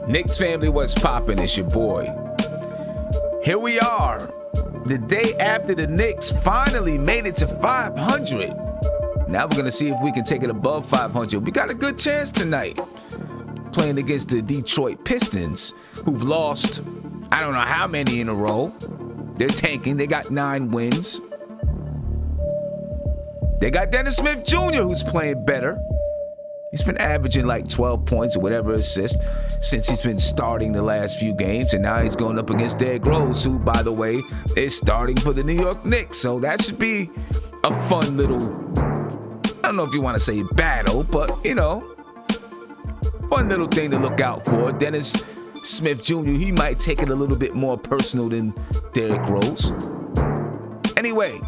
Knicks family, what's poppin'? It's your boy. Here we are, the day after the Knicks finally made it to 500. Now we're going to see if we can take it above 500. We got a good chance tonight playing against the Detroit Pistons, who've lost I don't know how many in a row. They're tanking. They got 9 wins. They got Dennis Smith Jr., who's playing better. He's been averaging like 12 points or whatever assists since he's been starting the last few games. And now he's going up against Derrick Rose, who, by the way, is starting for the New York Knicks. So that should be a fun little, I don't know if you want to say battle, but, you know, fun little thing to look out for. Dennis Smith Jr., he might take it a little bit more personal than Derrick Rose. Anyway,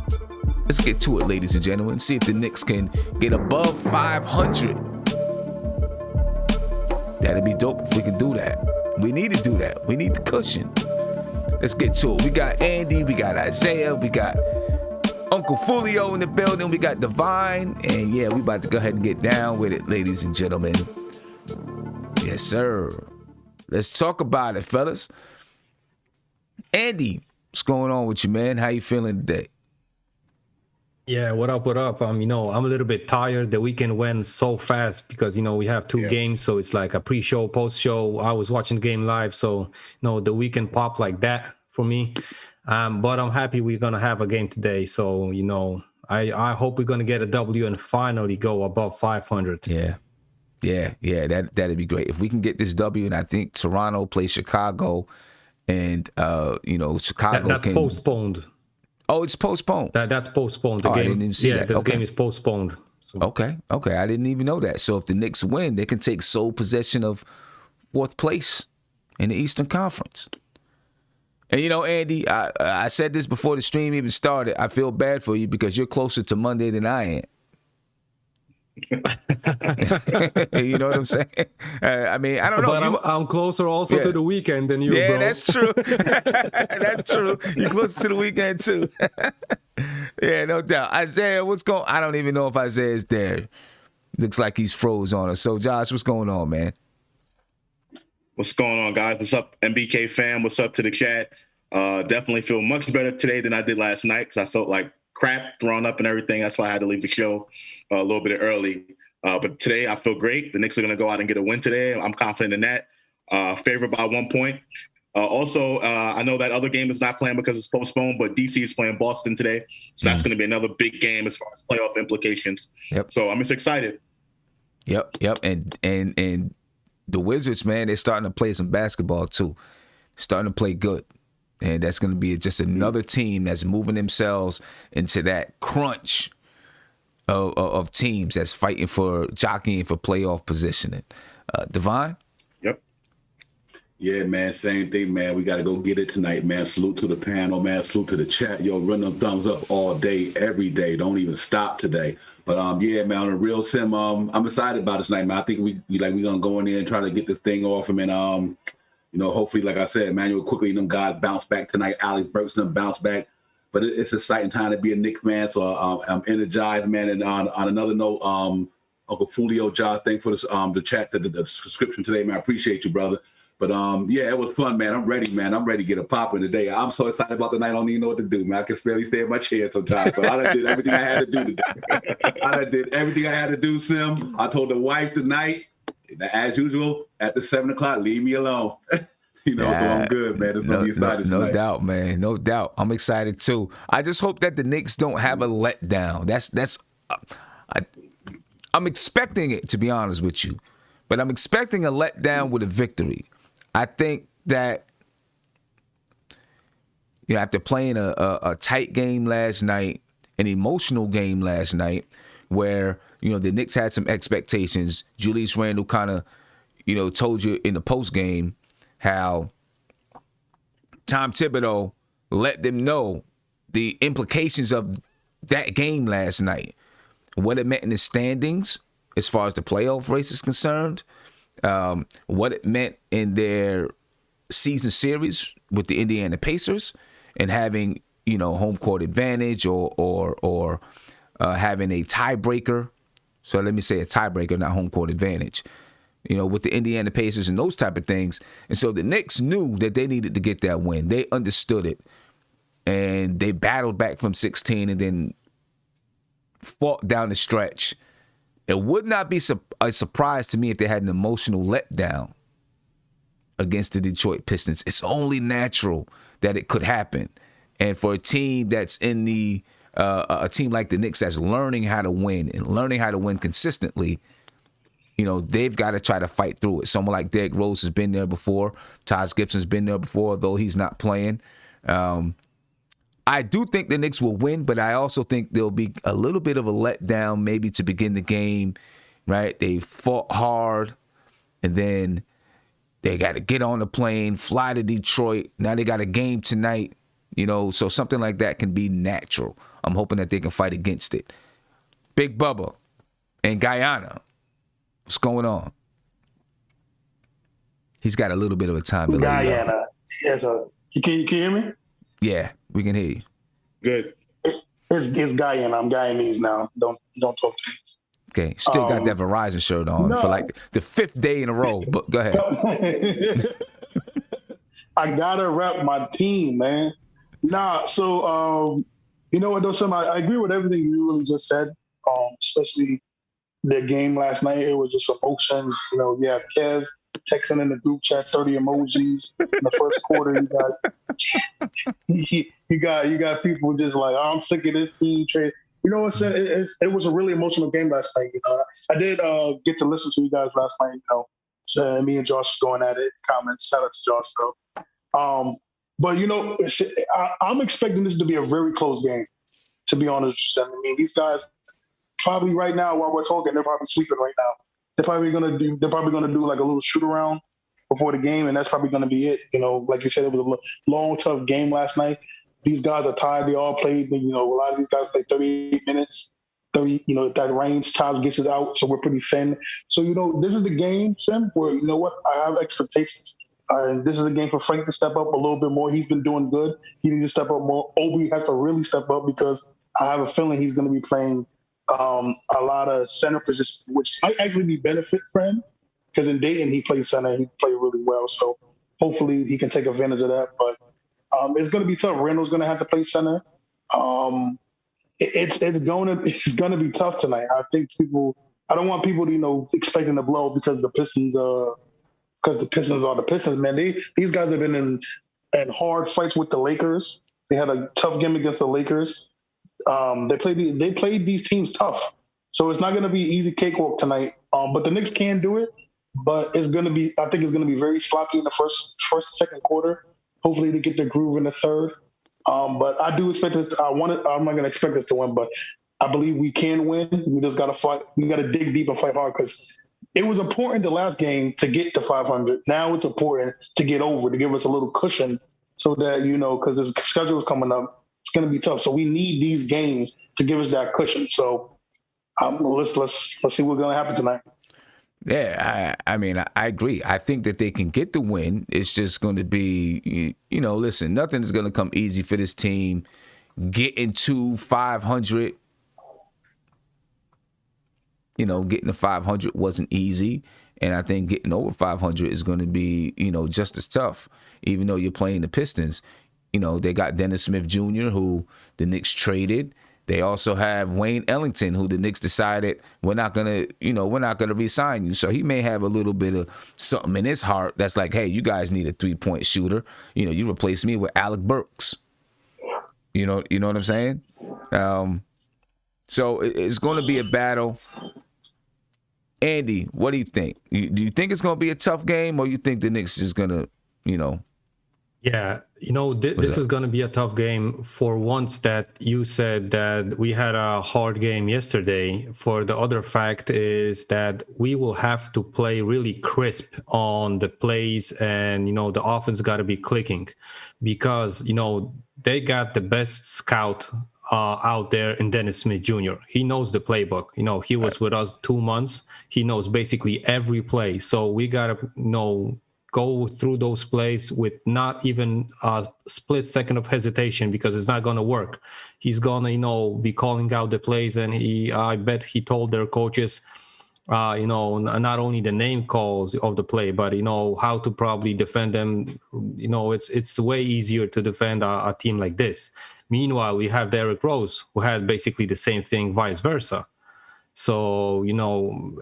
let's get to it, ladies and gentlemen. See if the Knicks can get above 500. That'd be dope if we can do that. We need to do that. We need the cushion. Let's get to it. We got Andy, we got Isaiah, we got Uncle Fulio in the building, we got Divine, and yeah, we about to go ahead and get down with it, ladies and gentlemen. Yes, sir. Let's talk about it, fellas. Andy, what's going on with you, man? How you feeling today? Yeah, what up, what up? I'm a little bit tired. The weekend went so fast because, we have 2 games. So it's like a pre-show, post-show. I was watching the game live. So, the weekend popped like that for me. But I'm happy we're going to have a game today. So, I hope we're going to get a W and finally go above 500. Yeah, that'd be great. If we can get this W, and I think Toronto plays Chicago, and, Chicago That's postponed. Oh, it's postponed. That's postponed. The game, I didn't even see that. This game is postponed. So. Okay. I didn't even know that. So if the Knicks win, they can take sole possession of 4th place in the Eastern Conference. And Andy, I said this before the stream even started. I feel bad for you because you're closer to Monday than I am. You know what I'm saying? I don't know. But I'm closer also to the weekend than you, bro. Yeah, that's true. That's true. You're closer to the weekend, too. Yeah, no doubt. Isaiah, I don't even know if Isaiah's there. Looks like he's froze on us. So, Josh, what's going on, man? What's going on, guys? What's up, MBK fam? What's up to the chat? Definitely feel much better today than I did last night because I felt like crap thrown up and everything. That's why I had to leave the show a little bit early. But today I feel great. The Knicks are going to go out and get a win today. I'm confident in that. Favored by 1 point. Also, I know that other game is not playing because it's postponed, but DC is playing Boston today. So that's going to be another big game as far as playoff implications. Yep. So I'm just excited. Yep. And the Wizards, man, they're starting to play some basketball too. Starting to play good. And that's going to be just another team that's moving themselves into that crunch of teams that's fighting for jockeying for playoff positioning. Divine? Yep. Yeah, man, same thing, man. We got to go get it tonight, man. Salute to the panel, man. Salute to the chat. Yo, run them thumbs up all day, every day. Don't even stop today. But, yeah, man, on the real sim, I'm excited about it tonight, man. I think we're going to go in there and try to get this thing off. And, hopefully, like I said, Emmanuel quickly and them guys bounce back tonight. Alex Burks and them bounce back. But it's an exciting time to be a Knicks fan. So I'm energized, man. And on another note, Uncle Fulio, Josh, thanks for the chat, the subscription today, man. I appreciate you, brother. But yeah, it was fun, man. I'm ready, man. I'm ready to get a pop in today. I'm so excited about the night. I don't even know what to do, man. I can barely stay in my chair sometimes. So I did everything I had to do today. I did everything I had to do, Sim. I told the wife tonight, as usual, at the 7 o'clock, leave me alone. So I'm good, man. It's gonna be exciting. No doubt, man. No doubt. I'm excited too. I just hope that the Knicks don't have a letdown. I'm expecting it, to be honest with you, but I'm expecting a letdown with a victory. I think that after playing a tight game last night, an emotional game last night, where the Knicks had some expectations. Julius Randle kind of told you in the post game how Tom Thibodeau let them know the implications of that game last night, what it meant in the standings as far as the playoff race is concerned, what it meant in their season series with the Indiana Pacers and having, home court advantage or having a tiebreaker. So let me say a tiebreaker, not home court advantage. with the Indiana Pacers and those type of things. And so the Knicks knew that they needed to get that win. They understood it. And they battled back from 16 and then fought down the stretch. It would not be a surprise to me if they had an emotional letdown against the Detroit Pistons. It's only natural that it could happen. And for a team that's in a team like the Knicks that's learning how to win and learning how to win consistently, they've got to try to fight through it. Someone like Derrick Rose has been there before. Taj Gibson's been there before, though he's not playing. I do think the Knicks will win, but I also think there'll be a little bit of a letdown maybe to begin the game, right? They fought hard, and then they got to get on the plane, fly to Detroit. Now they got a game tonight, so something like that can be natural. I'm hoping that they can fight against it. Big Bubba in Guyana, what's going on? He's got a little bit of a time delay. Guyana. Yes, can you hear me? Yeah, we can hear you. Good. It's Guyana. I'm Guyanese now. Don't talk to me. Okay, still got that Verizon shirt on for like the 5th day in a row. But go ahead. I gotta rep my team, man. So you know what, though, Sam? I agree with everything you really just said. Especially the game last night. It was just emotions. You have Kev texting in the group chat 30 emojis in the first quarter. You got people just like, oh, I'm sick of this team trade. You know what I'm saying? It was a really emotional game last night. I did get to listen to you guys last night. So me and Josh going at it. Comments. Shout out to Josh though. But I'm expecting this to be a very close game. To be honest with you, I mean, these guys probably right now while we're talking, they're probably sleeping right now. They're probably gonna do like a little shoot around before the game, and that's probably gonna be it. Like you said, it was a long, tough game last night. These guys are tired. They all played. A lot of these guys played 38 minutes. 30. That range. Taj gets us out, so we're pretty thin. So this is the game, Sim, where I have expectations. And this is a game for Frank to step up a little bit more. He's been doing good. He needs to step up more. Obi has to really step up because I have a feeling he's going to be playing a lot of center positions, which might actually be benefit for him because in Dayton he played center. He played really well. So hopefully he can take advantage of that. But it's going to be tough. Randall's going to have to play center. It's going to be tough tonight. I think I don't want people to expecting to blow because the Pistons are the Pistons, man. These guys have been in hard fights with the Lakers. They had a tough game against the Lakers. They played these teams tough, so it's not going to be easy cakewalk tonight. But the Knicks can do it, but I think it's going to be very sloppy in the first second quarter. Hopefully they get their groove in the third. But I do expect this. I'm not going to expect us to win, but I believe we can win. We just got to fight. We got to dig deep and fight hard because it was important the last game to get to 500. Now it's important to get over, to give us a little cushion so that, because the schedule is coming up, it's going to be tough. So we need these games to give us that cushion. So let's see what's going to happen tonight. Yeah, I mean, I agree. I think that they can get the win. It's just going to be, listen, nothing is going to come easy for this team. Getting to 500, getting to 500 wasn't easy. And I think getting over 500 is going to be, just as tough, even though you're playing the Pistons. They got Dennis Smith Jr., who the Knicks traded. They also have Wayne Ellington, who the Knicks decided we're not gonna re-sign you. So he may have a little bit of something in his heart that's like, hey, you guys need a 3-point shooter. You replace me with Alec Burks. You know what I'm saying? So it's going to be a battle. Andy, what do you think? Do you think it's going to be a tough game, or you think the Knicks is going to, Yeah, this is going to be a tough game for once that you said that we had a hard game yesterday. For the other fact is that we will have to play really crisp on the plays and, the offense got to be clicking because, they got the best scout out there in Dennis Smith Jr. He knows the playbook. He was with us 2 months. He knows basically every play. So we got to, go through those plays with not even a split second of hesitation because it's not going to work. He's going to, be calling out the plays, and I bet he told their coaches, Not only the name calls of the play, but how to probably defend them. It's way easier to defend a team like this. Meanwhile, we have Derrick Rose, who had basically the same thing, vice versa. So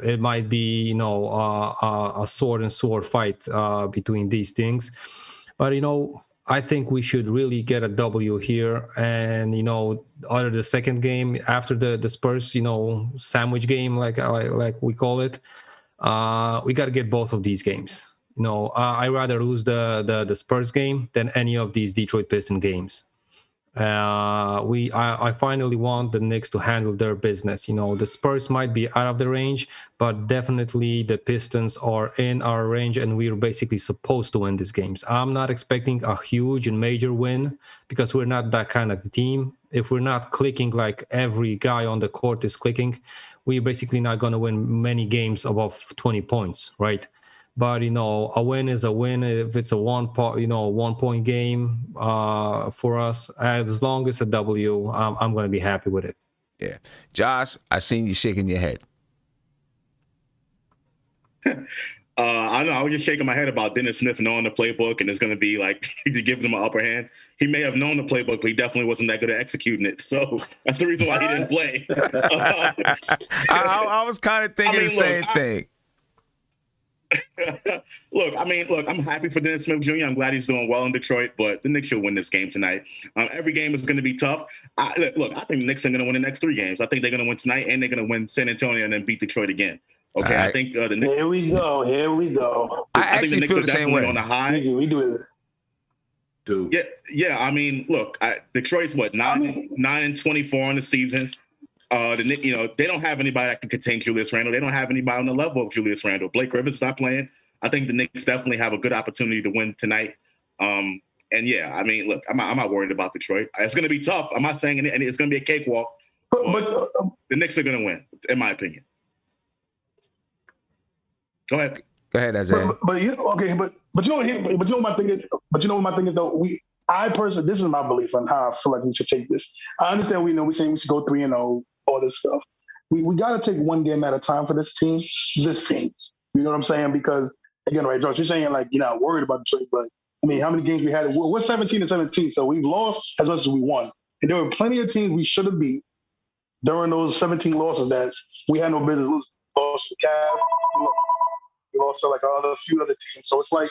it might be a sword and sword fight between these things, but I think we should really get a W here. And other the second game after the Spurs sandwich game, like we call it, we got to get both of these games. I rather lose the Spurs game than any of these Detroit Pistons games. I finally want the Knicks to handle their business. The Spurs might be out of the range, but definitely the Pistons are in our range, and we're basically supposed to win these games. I'm not expecting a huge and major win because we're not that kind of team. If we're not clicking like every guy on the court is clicking, we're basically not going to win many games above 20 points, right? But a win is a win. If it's a 1 point game for us, as long as a W, I'm going to be happy with it. Yeah, Josh, I seen you shaking your head. I know. I was just shaking my head about Dennis Smith knowing the playbook, and it's going to be like giving him an upper hand. He may have known the playbook, but he definitely wasn't that good at executing it. So that's the reason why he didn't play. I was kind of thinking the same thing. Look, I'm happy for Dennis Smith Jr. I'm glad he's doing well in Detroit, but the Knicks should win this game tonight. Every game is going to be tough. I think the Knicks are going to win the next 3 games. I think they're going to win tonight, and they're going to win San Antonio and then beat Detroit again. Okay, right. I think the Knicks. Here we go. I actually think the Knicks feel the same way. On the high. We do it. Dude. Yeah. Look, Detroit's what 9-24 on the season. The Knicks, they don't have anybody that can contain Julius Randle. They don't have anybody on the level of Julius Randle. Blake Griffin's not playing. I think the Knicks definitely have a good opportunity to win tonight. And yeah, look, I'm not worried about Detroit. It's going to be tough. I'm not saying it's going to be a cakewalk. But the Knicks are going to win, in my opinion. Go ahead, Isaiah. But you know my thing is. But you know what my thing is though. I personally, this is my belief on how I feel like we should take this. I understand we're saying we should go 3-0, all this stuff. We got to take one game at a time for this team. You know what I'm saying? Because again, right, Josh, you're saying like you're not worried about Detroit, but how many games we had? We're 17-17, so we've lost as much as we won. And there were plenty of teams we should have beat during those 17 losses that we had no business losing. Lost to Cavs, we lost to like a few other teams. So it's like,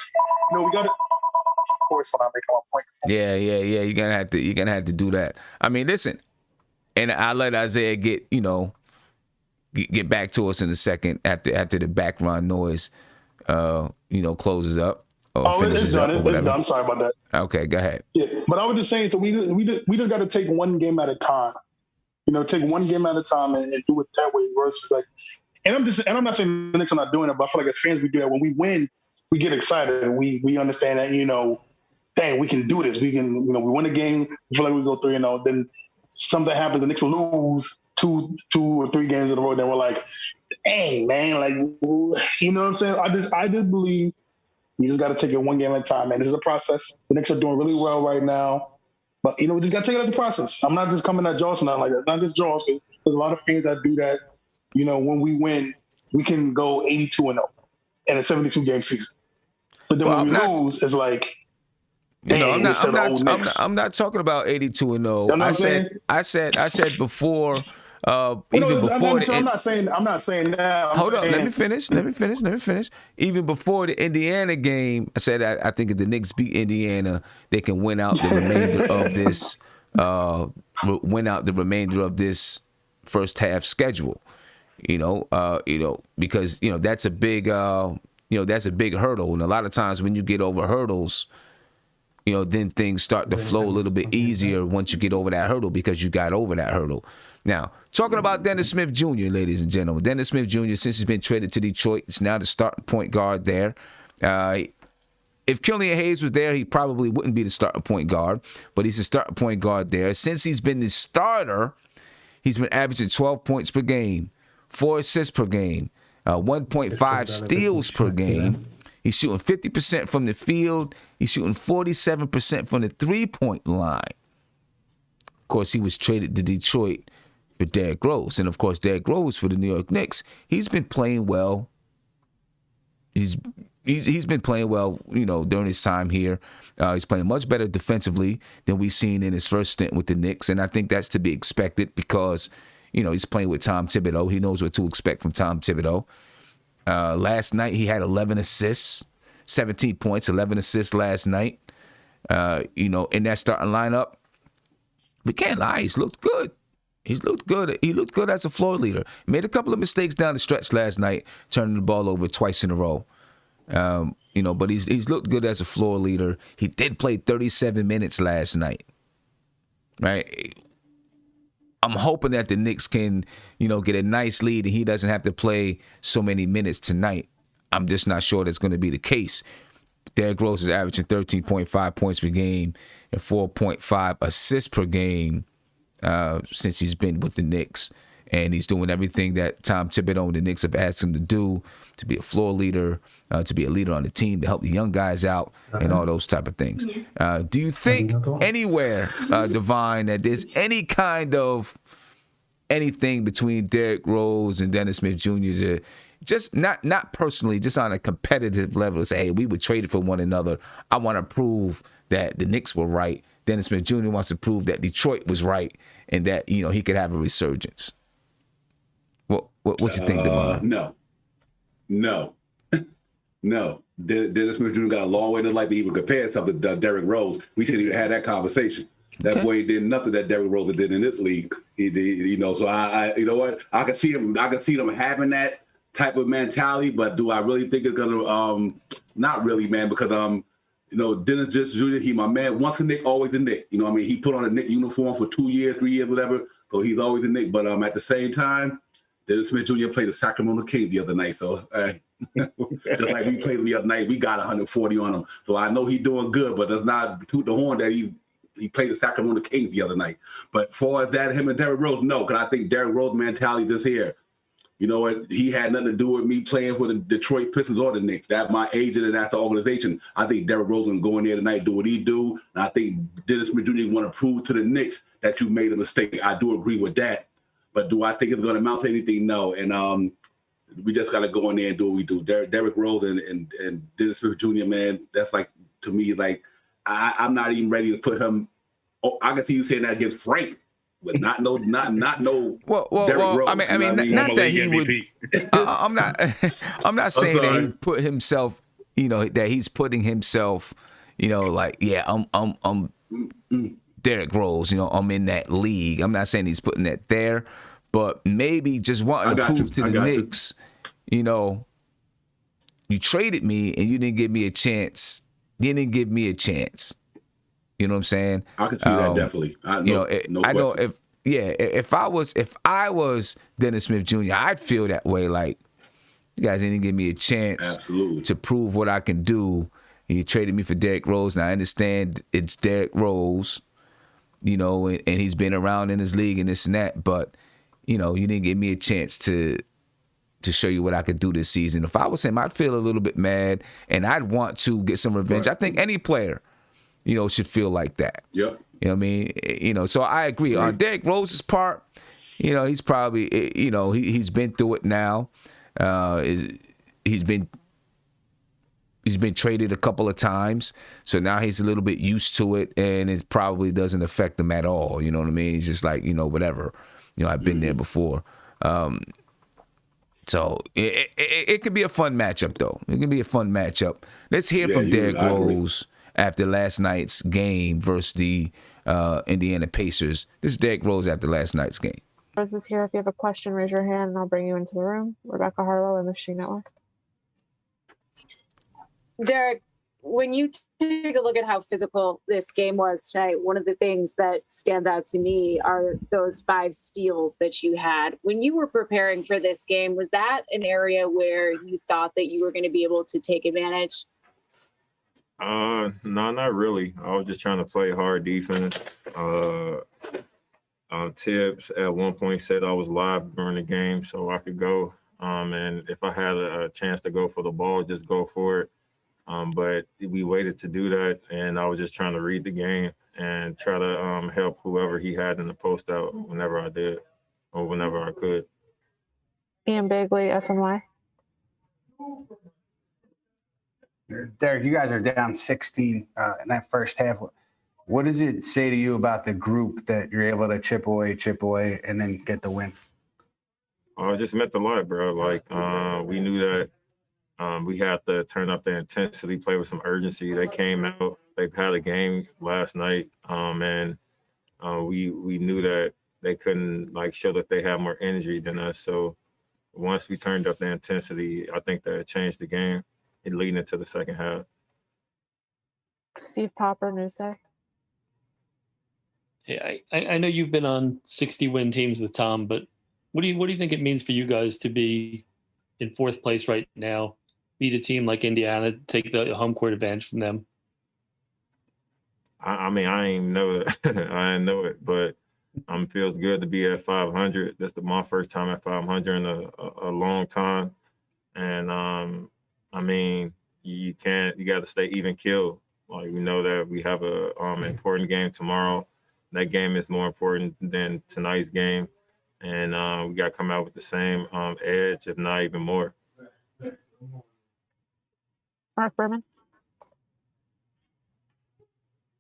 we got to. Of course, when I make my point. Yeah. You're gonna have to do that. Listen, and I'll let Isaiah get back to us in a second after the background noise, closes up or finishes up or whatever. I'm sorry about that. Okay, go ahead. Yeah, but I was just saying, so we just got to take one game at a time. Take one game at a time and do it that way versus like. And I'm not saying the Knicks are not doing it, but I feel like as fans we do that. When we win, we get excited. We understand that dang, we can do this. We can, we win a game. We feel like we go 3-0. Then something happens, the Knicks will lose two or 3 games in a row. Then we're like, dang, man, like, you know what I'm saying? I just believe you just got to take it one game at a time, man. This is a process. The Knicks are doing really well right now, but we just got to take it as a process. I'm not just coming at Josh not like that. Not just Josh, because there's a lot of fans that do that. When we win, we can go 82-0 in a 72-game season. But then when we lose, it's like. I'm not talking about 82-0. I said before. I'm not saying that. Hold on, let me finish. Even before the Indiana game, I said I think if the Knicks beat Indiana, they can win out the remainder of this first half schedule. Because that's a big hurdle, and a lot of times when you get over hurdles. Then things start to flow a little bit easier once you get over that hurdle because you got over that hurdle. Now, talking about Dennis Smith Jr., ladies and gentlemen. Dennis Smith Jr., since he's been traded to Detroit, is now the starting point guard there. If Killian Hayes was there, he probably wouldn't be the starting point guard, but he's the starting point guard there. Since he's been the starter, he's been averaging 12 points per game, 4 assists per game, 1.5 steals per game. He's shooting 50% from the field. He's shooting 47% from the three-point line. Of course, he was traded to Detroit for Derrick Rose. And, of course, Derrick Rose for the New York Knicks, he's been playing well. He's been playing well, during his time here. He's playing much better defensively than we've seen in his first stint with the Knicks. And I think that's to be expected because, he's playing with Tom Thibodeau. He knows what to expect from Tom Thibodeau. Last night, he had 11 assists, 17 points, 11 assists last night. In that starting lineup. We can't lie, he's looked good. He's looked good. He looked good as a floor leader. Made a couple of mistakes down the stretch last night, turning the ball over twice in a row. But he's looked good as a floor leader. He did play 37 minutes last night. Right? I'm hoping that the Knicks can, get a nice lead and he doesn't have to play so many minutes tonight. I'm just not sure that's going to be the case. Derrick Rose is averaging 13.5 points per game and 4.5 assists per game since he's been with the Knicks. And he's doing everything that Tom Thibodeau and the Knicks have asked him to do, to be a floor leader, to be a leader on the team, to help the young guys out, and all those type of things. Do you think anywhere, Divine, that there's any kind of anything between Derrick Rose and Dennis Smith Jr. Just not personally, just on a competitive level, to say, hey, we were traded for one another. I want to prove that the Knicks were right. Dennis Smith Jr. wants to prove that Detroit was right and that, he could have a resurgence. What you think, Devon? No. Dennis Smith Jr. got a long way to life to even compare himself to Derrick Rose. We shouldn't even have that conversation. That boy did nothing that Derrick Rose did in this league. He did, so I you know what? I can see them having that type of mentality, but do I really think it's gonna not really, man, because Dennis Jr., he my man. Once a Knick, always a Knick. He put on a Knick uniform for 2 years, 3 years, whatever. So he's always a Knick. But at the same time, Dennis Smith Jr. played the Sacramento Kings the other night. So just like we played the other night, we got 140 on him. So I know he's doing good, but that's not toot the horn that he played the Sacramento Kings the other night. But for that, him and Derrick Rose, no, because I think Derrick Rose mentality this here. You know what? He had nothing to do with me playing for the Detroit Pistons or the Knicks. That's my agent and that's the organization. I think Derrick Rose going to go in there tonight, do what he do. And I think Dennis Smith Jr. want to prove to the Knicks that you made a mistake. I do agree with that. But do I think it's going to amount to anything? No. And we just got to go in there and do what we do. Derrick Rose and Dennis Smith Jr., man, that's like, to me, like, I'm not even ready to put him. Oh, I can see you saying that against Frank. But not no. Well, Derrick Rose, I mean, not that he would. I'm not saying that he put himself. That he's putting himself. Like, yeah, I'm Derrick Rose. I'm in that league. I'm not saying he's putting that there, but maybe just wanting to prove to the Knicks. You traded me and you didn't give me a chance. You didn't give me a chance. You know what I'm saying? I can see that definitely. I know if I was Dennis Smith Jr., I'd feel that way. Like, you guys didn't give me a chance to prove what I can do. You traded me for Derrick Rose. Now I understand it's Derrick Rose, and he's been around in his league and this and that. But you didn't give me a chance to show you what I could do this season. If I was him, I'd feel a little bit mad, and I'd want to get some revenge. Right. I think any player, should feel like that. Yep. You know what I mean? So I agree. Right. On Derrick Rose's part, he's probably, he's been through it now. He's been traded a couple of times, so now he's a little bit used to it, and it probably doesn't affect him at all. You know what I mean? He's just like, whatever. I've been there before. So it could be a fun matchup, though. It can be a fun matchup. Let's hear from Derrick Rose after last night's game versus the Indiana Pacers. This is Derrick Rose after last night's game. Rose is here. If you have a question, raise your hand and I'll bring you into the room. Rebecca Harlow, MSG Network. Derrick, when you take a look at how physical this game was tonight, one of the things that stands out to me are those 5 steals that you had. When you were preparing for this game, was that an area where you thought that you were going to be able to take advantage? No, not really. I was just trying to play hard defense. Tips at one point said I was live during the game, so I could go. And if I had a chance to go for the ball, just go for it. But we waited to do that, and I was just trying to read the game and try to help whoever he had in the post out whenever I did. or whenever I could. Ian Bagley, SNY. Derrick, you guys are down 16 in that first half. What does it say to you about the group that you're able to chip away, and then get the win? It just meant a lot, bro. Like, we knew that we had to turn up the intensity, play with some urgency. They came out, they've had a game last night, and we knew that they couldn't, like, show that they had more energy than us. So once we turned up the intensity, I think that changed the game and leading into the second half. Steve Popper, Newsday. Hey, I know you've been on 60-win teams with Tom, but what do you think it means for you guys to be in fourth place right now, beat a team like Indiana, take the home court advantage from them? I mean, I ain't know it. I didn't know it, but feels good to be at 500. This is my first time at 500 in a long time, and I mean, you got to stay even keel. Like, we know that we have a important game tomorrow. That game is more important than tonight's game, and we got to come out with the same edge, if not even more. Mark Berman.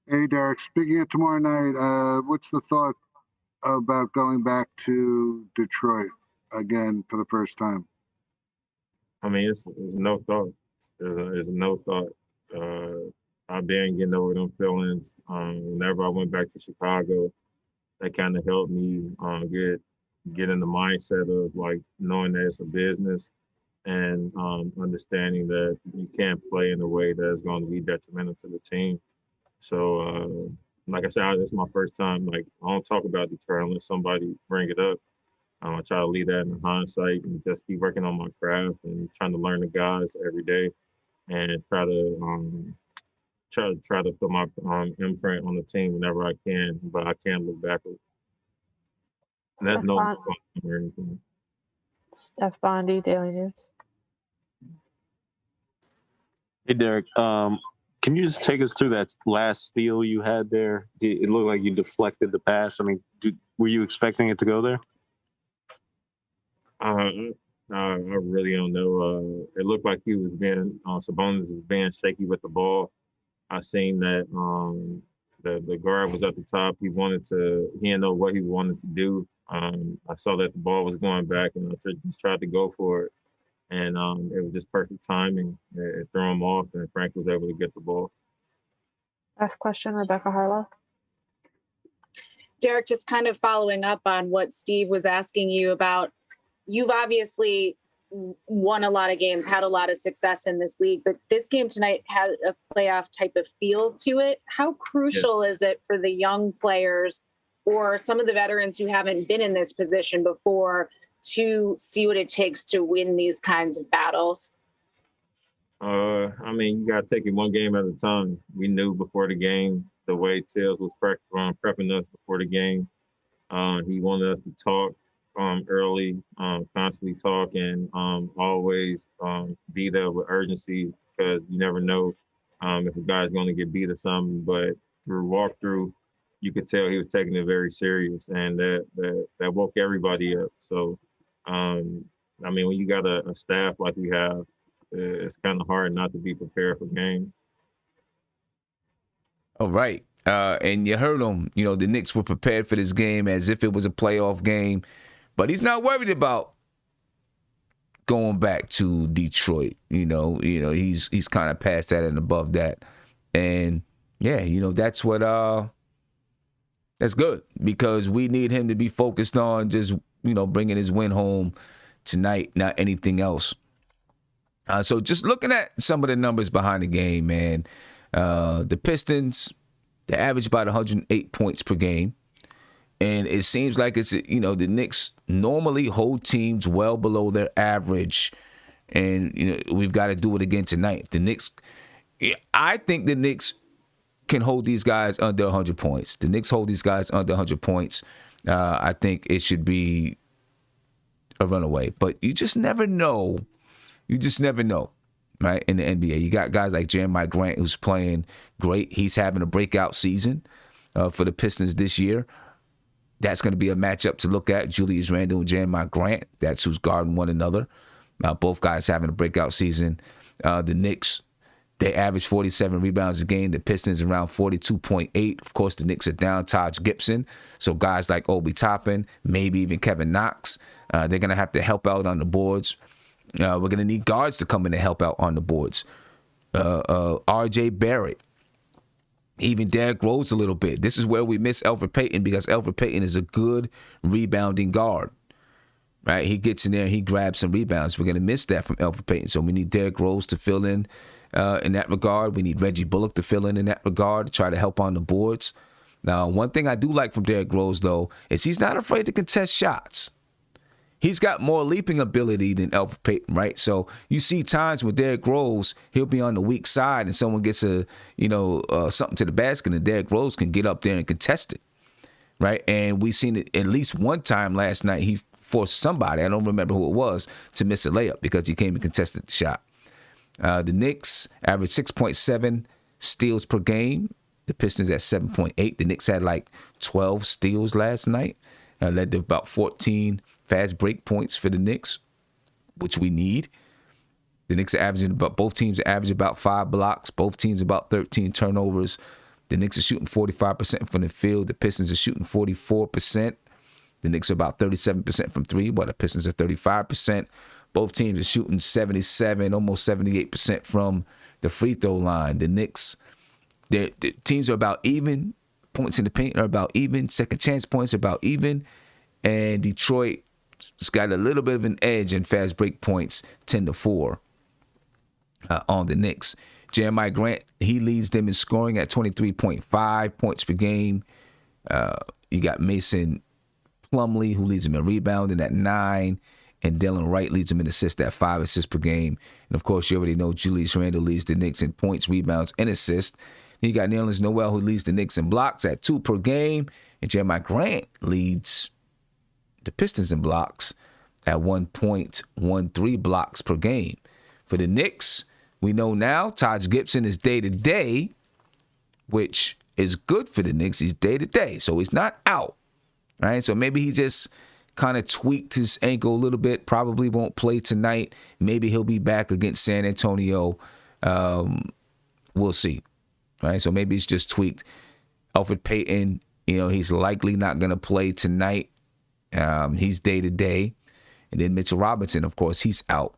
Hey, Derrick. Speaking of tomorrow night, what's the thought about going back to Detroit again for the first time? I mean, it's no thought. There's no thought. I've been getting over them feelings. Whenever I went back to Chicago, that kind of helped me get in the mindset of, like, knowing that it's a business and understanding that you can't play in a way that's going to be detrimental to the team. So, like I said, this is my first time. Like, I don't talk about Detroit unless somebody bring it up. I try to leave that in hindsight and just keep working on my craft and trying to learn the guys every day and try to put my imprint on the team whenever I can, but I can't look backwards. And that's no fun or anything. Steph Bondy, Daily News. Hey, Derrick. Can you just take us through that last steal you had there? It looked like you deflected the pass. I mean, were you expecting it to go there? I really don't know. It looked like he was Sabonis was being shaky with the ball. I seen that the guard was at the top. He didn't know what he wanted to do. I saw that the ball was going back, and I just tried to go for it. And it was just perfect timing. It threw him off, and Frank was able to get the ball. Last question, Rebecca Harlow. Derrick, just kind of following up on what Steve was asking you about, you've obviously won a lot of games, had a lot of success in this league, but this game tonight had a playoff type of feel to it. How crucial is it for the young players or some of the veterans who haven't been in this position before to see what it takes to win these kinds of battles? I mean, you got to take it one game at a time. We knew before the game the way Tails was prepping us before the game. He wanted us to talk early, constantly talk, and always be there with urgency, because you never know if a guy's going to get beat or something. But through walkthrough, you could tell he was taking it very serious, and that woke everybody up. So, I mean, when you got a staff like we have, it's kind of hard not to be prepared for games. All right. And you heard him. You know, the Knicks were prepared for this game as if it was a playoff game. But he's not worried about going back to Detroit. You know, he's kind of past that and above that. And, yeah, that's what that's good, because we need him to be focused on just, bringing his win home tonight, not anything else. So just looking at some of the numbers behind the game, man, the Pistons, they average about 108 points per game. And it seems like it's, the Knicks normally hold teams well below their average. And, we've got to do it again tonight. I think the Knicks can hold these guys under 100 points. The Knicks hold these guys under 100 points. I think it should be a runaway. But you just never know. Right, in the NBA. You got guys like Jeremiah Grant, who's playing great. He's having a breakout season for the Pistons this year. That's going to be a matchup to look at. Julius Randle and Jeremiah Grant. That's who's guarding one another. Both guys having a breakout season. The Knicks, they average 47 rebounds a game. The Pistons around 42.8. Of course, the Knicks are down Taj Gibson. So guys like Obi Toppin, maybe even Kevin Knox, they're going to have to help out on the boards. We're going to need guards to come in and help out on the boards. R.J. Barrett, even Derrick Rose a little bit. This is where we miss Elfrid Payton because Elfrid Payton is a good rebounding guard. Right? He gets in there and he grabs some rebounds. We're going to miss that from Elfrid Payton. So we need Derrick Rose to fill in that regard. We need Reggie Bullock to fill in that regard, to try to help on the boards. Now, one thing I do like from Derrick Rose, though, is he's not afraid to contest shots. He's got more leaping ability than Elfrid Payton, right? So you see times with Derrick Rose, he'll be on the weak side and someone gets something to the basket and Derrick Rose can get up there and contest it, right? And we've seen it at least one time last night. He forced somebody, I don't remember who it was, to miss a layup because he came and contested the shot. The Knicks average 6.7 steals per game. The Pistons at 7.8. The Knicks had like 12 steals last night. Led to about 14 fast break points for the Knicks, which we need. The Knicks are averaging both teams are averaging about 5 blocks. Both teams about 13 turnovers. The Knicks are shooting 45% from the field. The Pistons are shooting 44%. The Knicks are about 37% from three, while the Pistons are 35%. Both teams are shooting 77, almost 78% from the free throw line. The Knicks, the teams are about even. Points in the paint are about even. Second chance points are about even. And Detroit has got a little bit of an edge in fast break points, 10-4 on the Knicks. Jeremiah Grant, he leads them in scoring at 23.5 points per game. You got Mason Plumlee, who leads them in rebounding at 9. And Dylan Wright leads them in assists at 5 assists per game. And, of course, you already know Julius Randle leads the Knicks in points, rebounds, and assists. You got Nerlens Noel, who leads the Knicks in blocks at 2 per game. And Jeremiah Grant leads the Pistons in blocks at 1.13 blocks per game. For the Knicks, we know now Taj Gibson is day-to-day, which is good for the Knicks. He's day-to-day, so he's not out, right? So maybe he just kind of tweaked his ankle a little bit, probably won't play tonight. Maybe he'll be back against San Antonio. We'll see. Right, so maybe it's just tweaked. Elfrid Payton, he's likely not going to play tonight. He's day-to-day. And then Mitchell Robinson, of course, he's out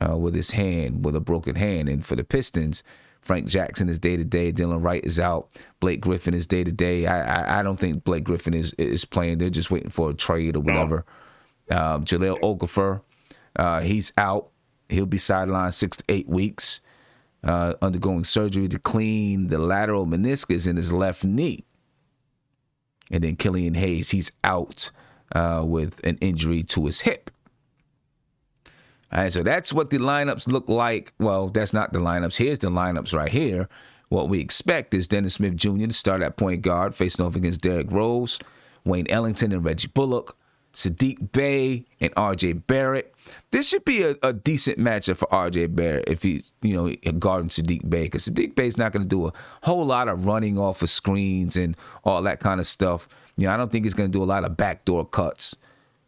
with a broken hand. And for the Pistons, Frank Jackson is day-to-day. Dylan Wright is out. Blake Griffin is day-to-day. I don't think Blake Griffin is playing. They're just waiting for a trade or whatever. Jahlil Okafor, he's out. He'll be sidelined 6 to 8 weeks. Undergoing surgery to clean the lateral meniscus in his left knee. And then Killian Hayes, he's out with an injury to his hip. All right, so that's what the lineups look like. Well, that's not the lineups. Here's the lineups right here. What we expect is Dennis Smith Jr. to start at point guard, facing off against Derrick Rose, Wayne Ellington and Reggie Bullock, Sadiq Bey and R.J. Barrett. This should be a decent matchup for R.J. Barrett if he's, guarding Sadiq Bey, because Sadiq Bey's not going to do a whole lot of running off of screens and all that kind of stuff. I don't think he's going to do a lot of backdoor cuts,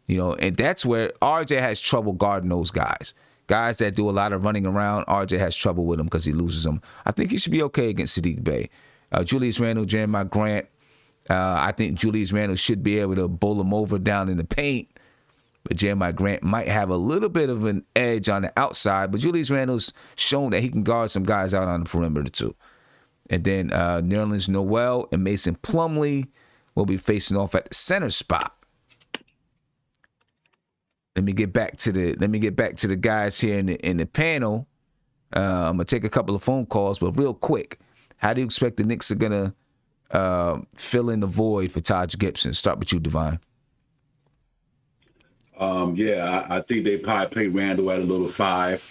and that's where R.J. has trouble guarding those guys. Guys that do a lot of running around, R.J. has trouble with them because he loses them. I think he should be okay against Sadiq Bey. Julius Randle, Jeremiah Grant, I think Julius Randle should be able to bowl him over down in the paint. But Jeremiah Grant might have a little bit of an edge on the outside. But Julius Randle's shown that he can guard some guys out on the perimeter too. And then Nerlens Noel and Mason Plumlee will be facing off at the center spot. Let me get back to the guys here in the panel. I'm gonna take a couple of phone calls, but real quick, how do you expect the Knicks are gonna fill in the void for Taj Gibson? Start with you, Divine. I think they probably play Randall at a little 5.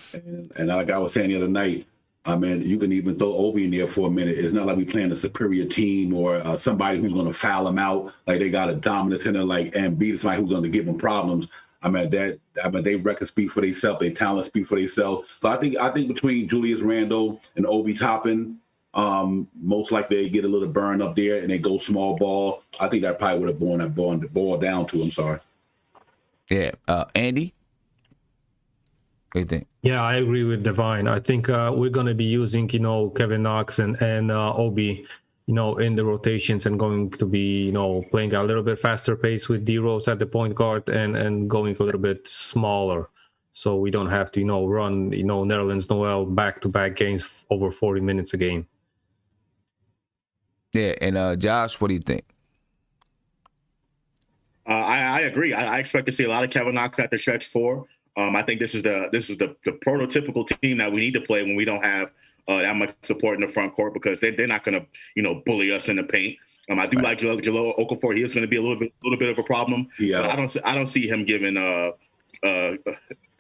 And like I was saying the other night, you can even throw Obi in there for a minute. It's not like we playing a superior team or somebody who's going to foul them out. Like they got a dominant center like Embiid, somebody who's going to give them problems. They record speak for themselves. They talent speak for themselves. So I think between Julius Randle and Obi Toppin, Most likely they get a little burn up there and they go small ball. I think that probably would have borne that ball down to. I'm sorry. Yeah. Andy? What do you think? Yeah, I agree with Divine. I think we're going to be using, Kevin Knox and Obi, in the rotations, and going to be, playing a little bit faster pace with D Rose at the point guard and going a little bit smaller. So we don't have to, run, Netherlands Noel back-to-back games over 40 minutes a game. Yeah, and Josh, what do you think? I agree. I expect to see a lot of Kevin Knox at the stretch 4. I think this is the prototypical team that we need to play when we don't have that much support in the front court, because they're not going to bully us in the paint. I do like Jahlil Okafor. He is going to be a little bit of a problem. Yeah. But I don't see him giving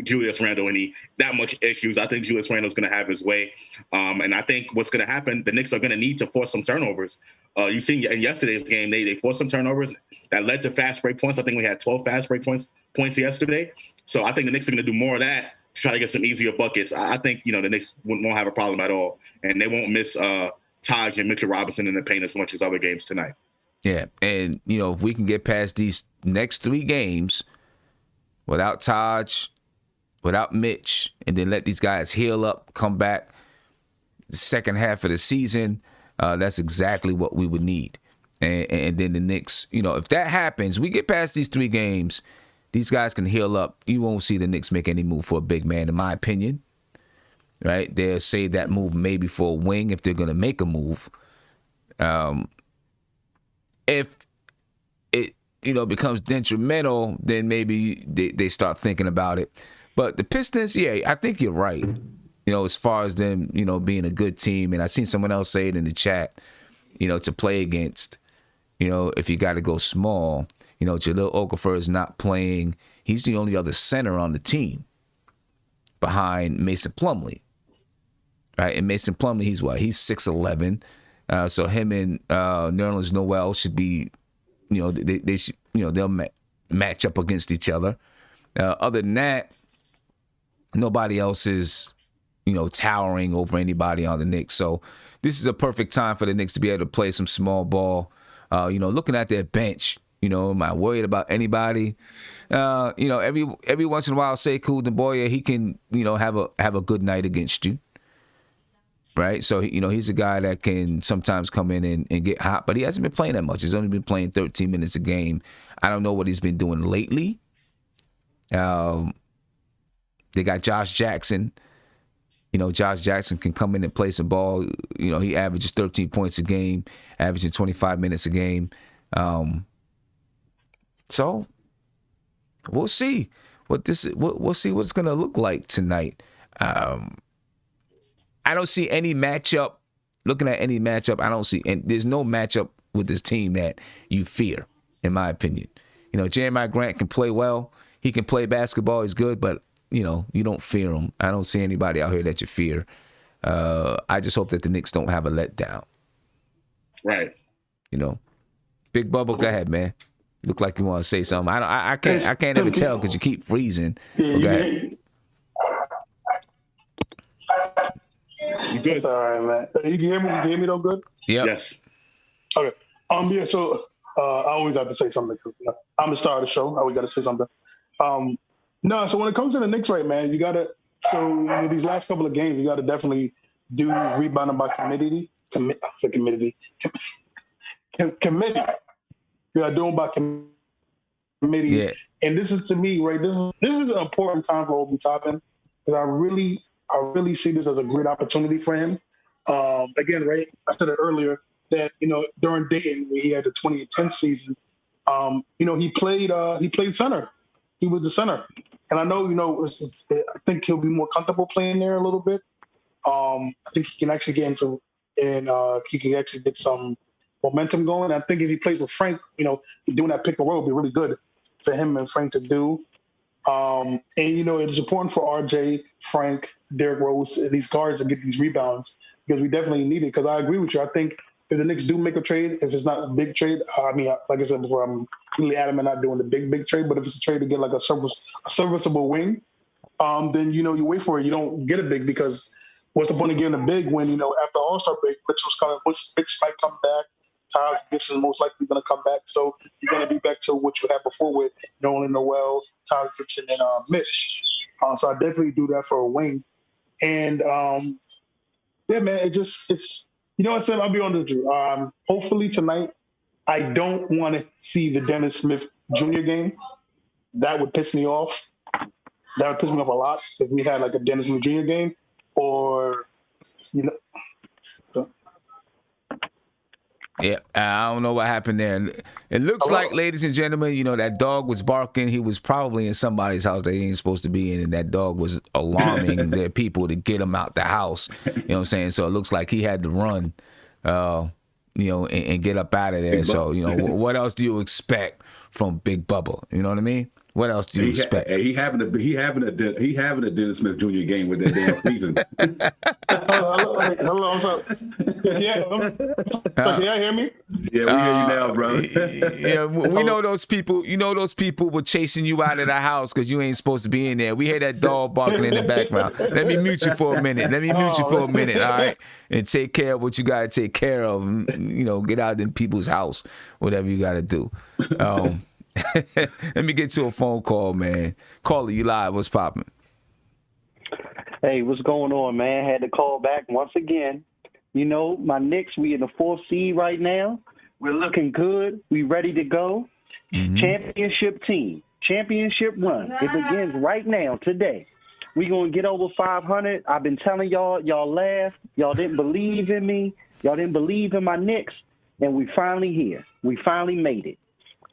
Julius Randle that much issues. I think Julius Randle's going to have his way. And I think what's going to happen, the Knicks are going to need to force some turnovers. You seen in yesterday's game, they forced some turnovers that led to fast break points. I think we had 12 fast break points yesterday. So I think the Knicks are going to do more of that to try to get some easier buckets. I think, the Knicks won't have a problem at all. And they won't miss Taj and Mitchell Robinson in the paint as much as other games tonight. Yeah, and, if we can get past these next 3 games without Taj, without Mitch, and then let these guys heal up, come back the second half of the season, that's exactly what we would need. And then the Knicks, if that happens, we get past these 3 games, these guys can heal up. You won't see the Knicks make any move for a big man, in my opinion. Right? They'll save that move maybe for a wing if they're going to make a move. If it, becomes detrimental, then maybe they start thinking about it. But the Pistons, yeah, I think you're right. As far as them, being a good team. And I seen someone else say it in the chat, to play against, if you got to go small, Jahlil Okafor is not playing. He's the only other center on the team behind Mason Plumlee. Right? And Mason Plumlee, he's what? He's 6'11". So him and Nerlens Noel should be, they should, they'll match up against each other. Other than that, nobody else is, towering over anybody on the Knicks. So this is a perfect time for the Knicks to be able to play some small ball. Looking at their bench, am I worried about anybody? Every once in a while, Sekou Doumbouya, he can, have a good night against you. Right? So, he's a guy that can sometimes come in and get hot, but he hasn't been playing that much. He's only been playing 13 minutes a game. I don't know what he's been doing lately. They got Josh Jackson. Josh Jackson can come in and play some ball. He averages 13 points a game, averaging 25 minutes a game. So we'll see we'll see what it's going to look like tonight. I don't see any matchup. Looking at any matchup, I don't see, and there's no matchup with this team that you fear, in my opinion. Jeremiah Grant can play well. He can play basketball. He's good, but, you don't fear him. I don't see anybody out here that you fear. I just hope that the Knicks don't have a letdown. Right. Big Bubble, go ahead, man. Look like you want to say something. I can't ever tell because you keep freezing. Go ahead. You good? All right, man. You can hear me? You can hear me though good? Yep. Yes. Okay. Yeah, so I always have to say something because I'm the star of the show. I always got to say something. No, so when it comes to the Knicks, right, man, you got to, these last couple of games, you got to definitely do rebounding by committee. Committee. You got to do them by committee. Yeah. And this is, to me, right, this is an important time for Obi Toppin because I really see this as a great opportunity for him. Again, right, I said it earlier that, during Dayton, when he had the 2010 season, he played center. He was the center. And I know, I think he'll be more comfortable playing there a little bit. I think he can actually get into, and he can actually get some momentum going. I think if he plays with Frank, doing that pick and roll will be really good for him and Frank to do. And, it's important for RJ, Frank, Derrick Rose, and these guards to get these rebounds because we definitely need it. Because I agree with you. I think if the Knicks do make a trade, if it's not a big trade, like I said before, I'm really adamant not doing the big trade. But if it's a trade to get like a serviceable wing, then, you wait for it. You don't get a big because what's the point of getting a big win? You know, after All-Star break, Mitch might come back. Tyler Gibson is most likely going to come back. So you're going to be back to what you had before with Nolan Noel, Tyler Gibson, and Mitch. So I definitely do that for a wing. And yeah, man, it's you know what I said? I'll be honest with you. Hopefully tonight, I don't want to see the Dennis Smith Jr. game. That would piss me off. That would piss me off a lot if we had like a Dennis Smith Jr. game, or you know. Yeah, I don't know what happened there. It looks like, ladies and gentlemen, you know, that dog was barking. He was probably in somebody's house that he ain't supposed to be in, and that dog was alarming their people to get him out the house. You know what I'm saying? So it looks like he had to run, you know, and get up out of there. So, you know, what else do you expect from Big Bubba? You know what I mean? What else do you expect? He having a Dennis Smith Jr. game with that damn season. Hello, I'm sorry. Can you hear me? Yeah, we hear you now, bro. Yeah, we know those people. You know those people were chasing you out of the house because you ain't supposed to be in there. We hear that dog barking in the background. Let me mute you for a minute. All right? And take care of what you got to take care of. You know, get out in people's house, whatever you got to do. Let me get to a phone call, man. Caller, you live. What's popping? Hey, what's going on, man? Had to call back once again. You know, my Knicks, we in the 4th seed right now. We're looking good. We ready to go. Mm-hmm. Championship team. Championship run. It begins right now, today. We going to get over 500. I've been telling y'all laughed. Y'all didn't believe in me. Y'all didn't believe in my Knicks. And we finally here. We finally made it.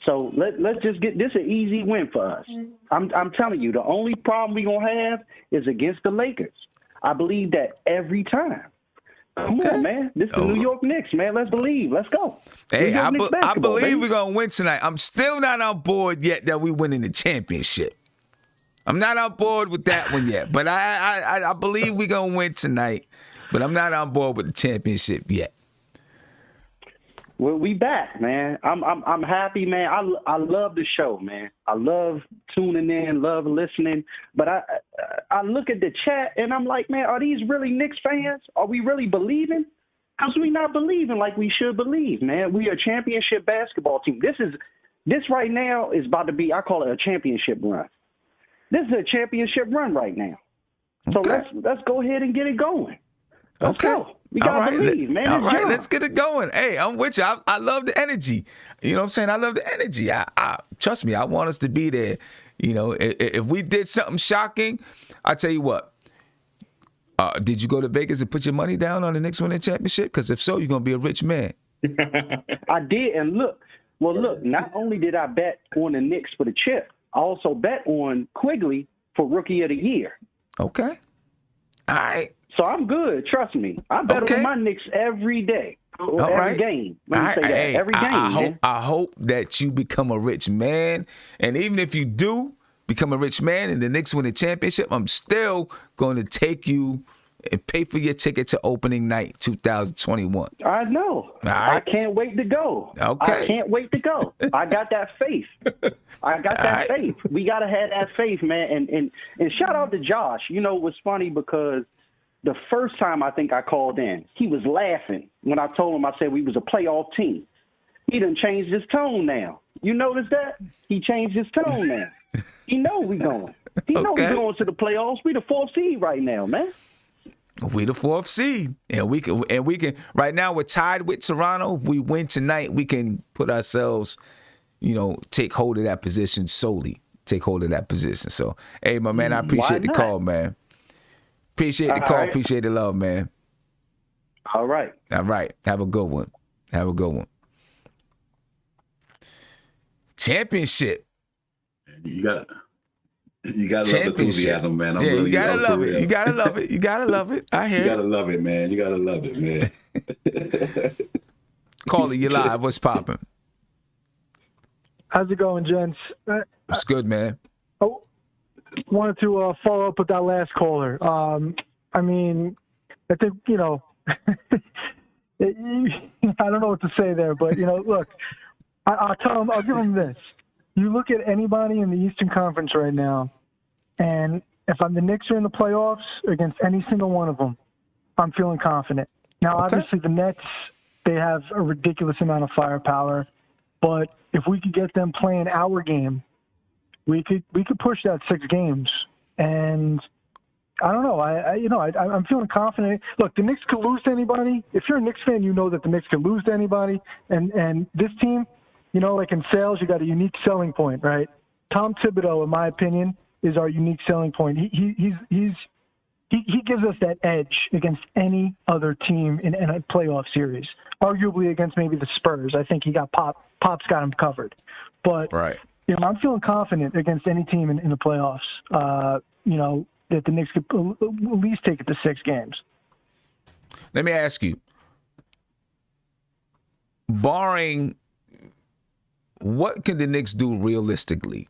So let's just get this an easy win for us. I'm telling you, the only problem we're going to have is against the Lakers. I believe that every time. Come on, man. This is the New York Knicks, man. Let's believe. Let's go. Hey, I believe we're going to win tonight. I'm still not on board yet that we winning the championship. I'm not on board with that one yet. But I believe we're going to win tonight. But I'm not on board with the championship yet. Well, we back, man. I'm happy, man. I love the show, man. I love tuning in, love listening. But I look at the chat and I'm like, man, are these really Knicks fans? Are we really believing? Because we not believing like we should believe, man. We are a championship basketball team. This right now is about to be, I call it a championship run. This is a championship run right now. So let's go ahead and get it going. Let's go. We gotta believe, man. All right, let's get it going. Hey, I'm with you. I love the energy. You know what I'm saying? I love the energy. I trust me. I want us to be there. You know, if we did something shocking, I tell you what. Did you go to Vegas and put your money down on the Knicks winning championship? Because if so, you're gonna be a rich man. I did, and look. Not only did I bet on the Knicks for the chip, I also bet on Quigley for Rookie of the Year. Okay. All right. So I'm good. Trust me. I bet on my Knicks every day. Every game. Let me say that. Hey, every game. I hope that you become a rich man. And even if you do become a rich man and the Knicks win the championship, I'm still going to take you and pay for your ticket to opening night 2021. I know. I can't wait to go. Okay. I can't wait to go. I got that faith. Faith. We got to have that faith, man. And shout out to Josh. You know, it was funny because the first time I think I called in, he was laughing when I told him, I said we was a playoff team. He done changed his tone now. You notice that? He changed his tone now. He know we going. He know we going to the playoffs. We the 4th seed right now, man. We the 4th seed. And we can right now we're tied with Toronto. If we win tonight, we can put ourselves, you know, take hold of that position solely. Take hold of that position. So, hey, my man, I appreciate the call, man. Appreciate the call. Right. Appreciate the love, man. All right. Have a good one. Championship. You got love the enthusiasm, man. Yeah, you gotta love it. You gotta love it. You gotta love it. I hear. You gotta love it, man. You gotta love it, man. Caller, you live. What's popping? How's it going, gents? It's good, man. Wanted to follow up with that last caller. I mean, I think, you know, I don't know what to say there, but, you know, look, I'll tell him, I'll give him this. You look at anybody in the Eastern Conference right now, and if I'm the Knicks are in the playoffs against any single one of them, I'm feeling confident. Now, Okay. obviously, the Nets, they have a ridiculous amount of firepower, but if we could get them playing our game, we could push that 6 games. And I don't know. I'm feeling confident. Look, the Knicks could lose to anybody. If you're a Knicks fan, you know that the Knicks could lose to anybody. And this team, like in sales, you got a unique selling point, right? Tom Thibodeau, in my opinion, is our unique selling point. He gives us that edge against any other team in a playoff series. Arguably against maybe the Spurs. I think he got Pop's got him covered. But Right. I'm feeling confident against any team in the playoffs. That the Knicks could at least take it to 6 games. Let me ask you, barring, what can the Knicks do realistically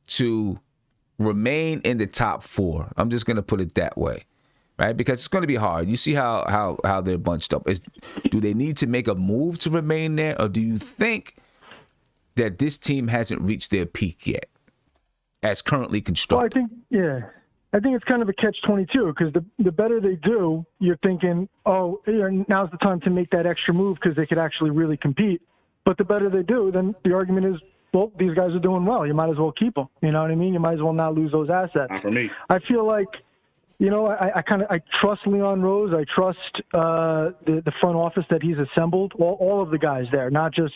to remain in the top 4? I'm just going to put it that way, right? Because it's going to be hard. You see how they're bunched up. Do they need to make a move to remain there, or do you think that this team hasn't reached their peak yet, as currently constructed? Well, I think it's kind of a catch-22 because the better they do, you're thinking, now's the time to make that extra move because they could actually really compete. But the better they do, then the argument is, well, these guys are doing well. You might as well keep them. You know what I mean? You might as well not lose those assets. Not for me. I feel like, I trust Leon Rose. I trust the front office that he's assembled. All of the guys there, not just